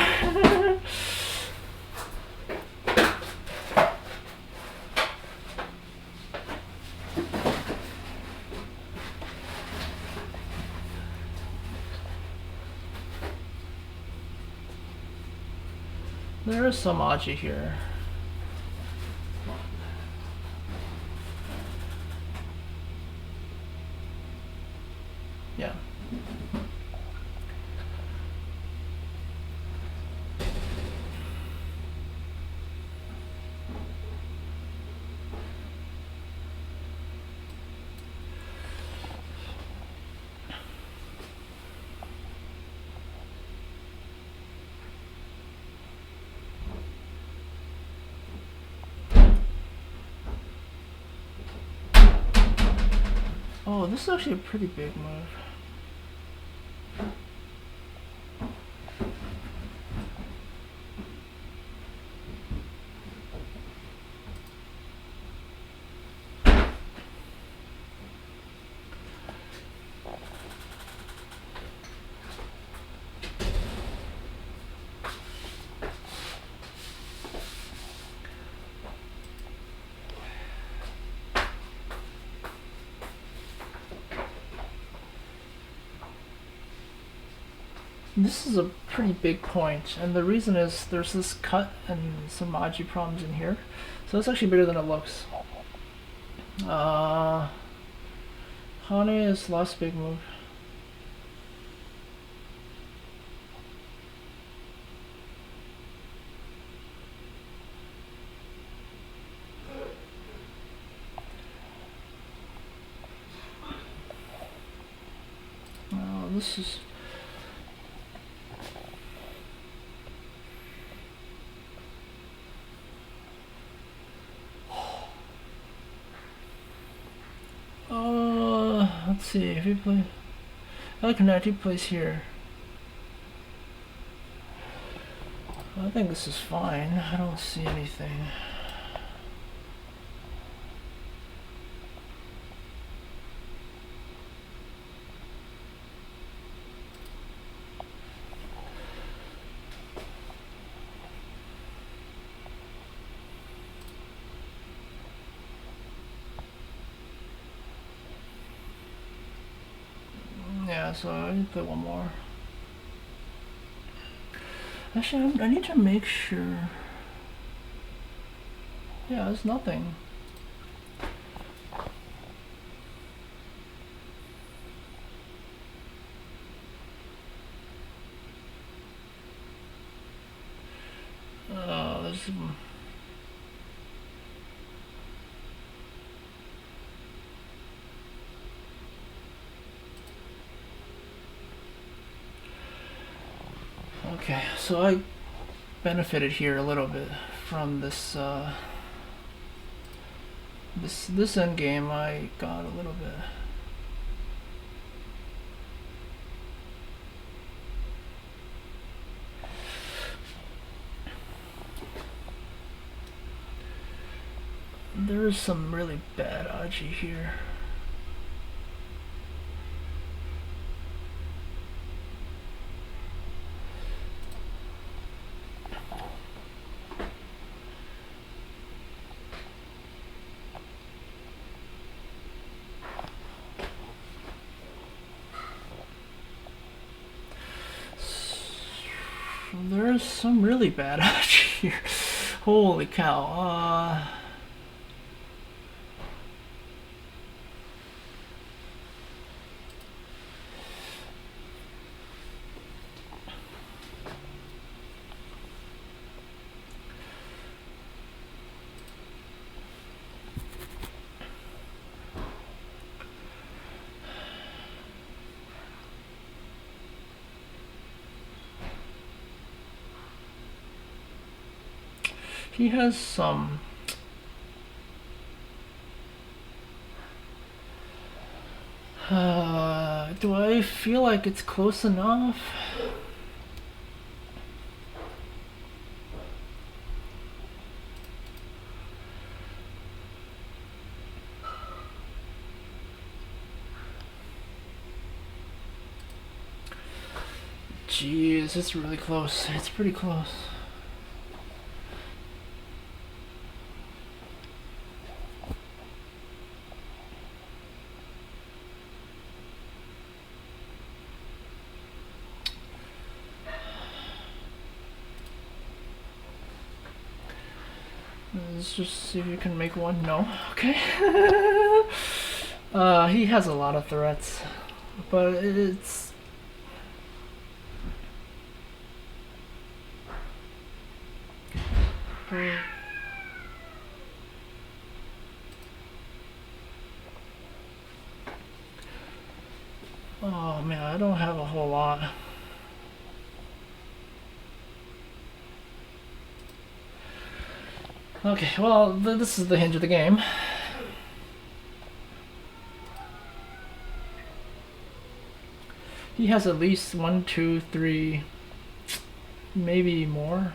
There is some Aji here. Yeah. Oh, this is actually a pretty big move. This is a pretty big point, and the reason is there's this cut and some Aji problems in here, so it's actually bigger than it looks. Hane is last big move. This is... let's see, if he plays... Connect, he plays here. I think this is fine. I don't see anything. Yeah, so I need to play one more. Actually, I need to make sure. Yeah, there's nothing. There's... Okay, so I benefited here a little bit from this this end game. I got a little bit. There's some really bad Aji here. There's some really bad Aji here. Holy cow. He has some... do I feel like it's close enough? Jeez, it's really close. It's pretty close. Let's just see if you can make one. No. Okay. He has a lot of threats, but it's... Oh man, I don't have a whole lot. Okay, well, this is the hinge of the game. He has at least 1, 2, 3, maybe more.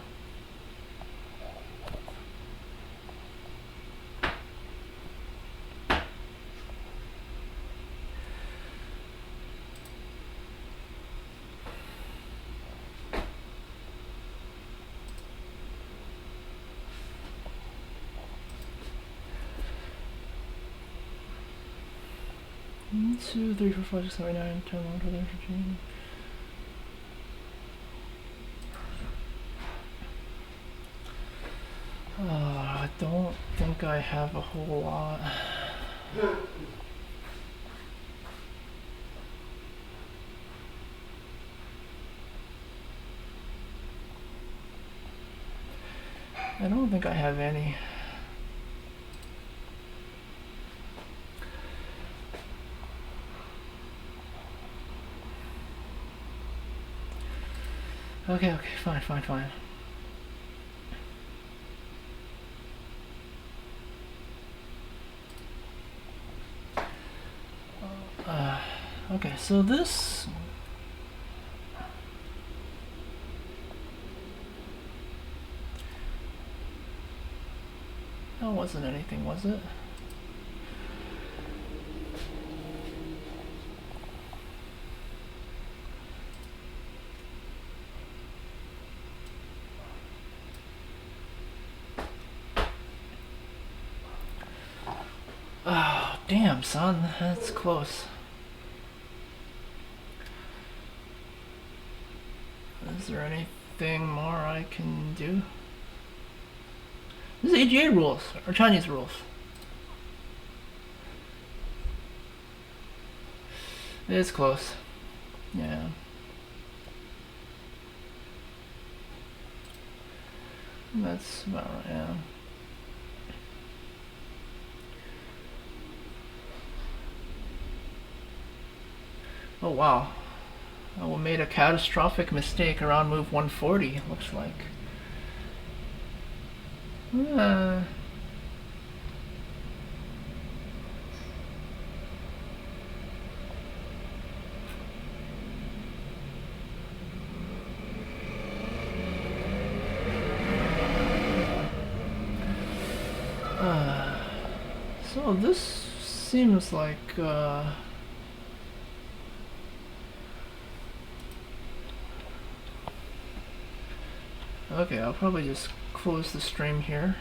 One, 2, 3, 4, 5, 6, 7, 8, 9, 10, 11, 12, 13, 14. I don't think I have a whole lot. I don't think I have any. Okay, fine. Okay, so this... That wasn't anything, was it? Oh, damn, son, that's close. Is there anything more I can do? This is AGA rules, or Chinese rules. It's close. Yeah. That's about right, yeah. Oh wow. We made a catastrophic mistake around move 140, looks like. So this seems like okay, I'll probably just close the stream here.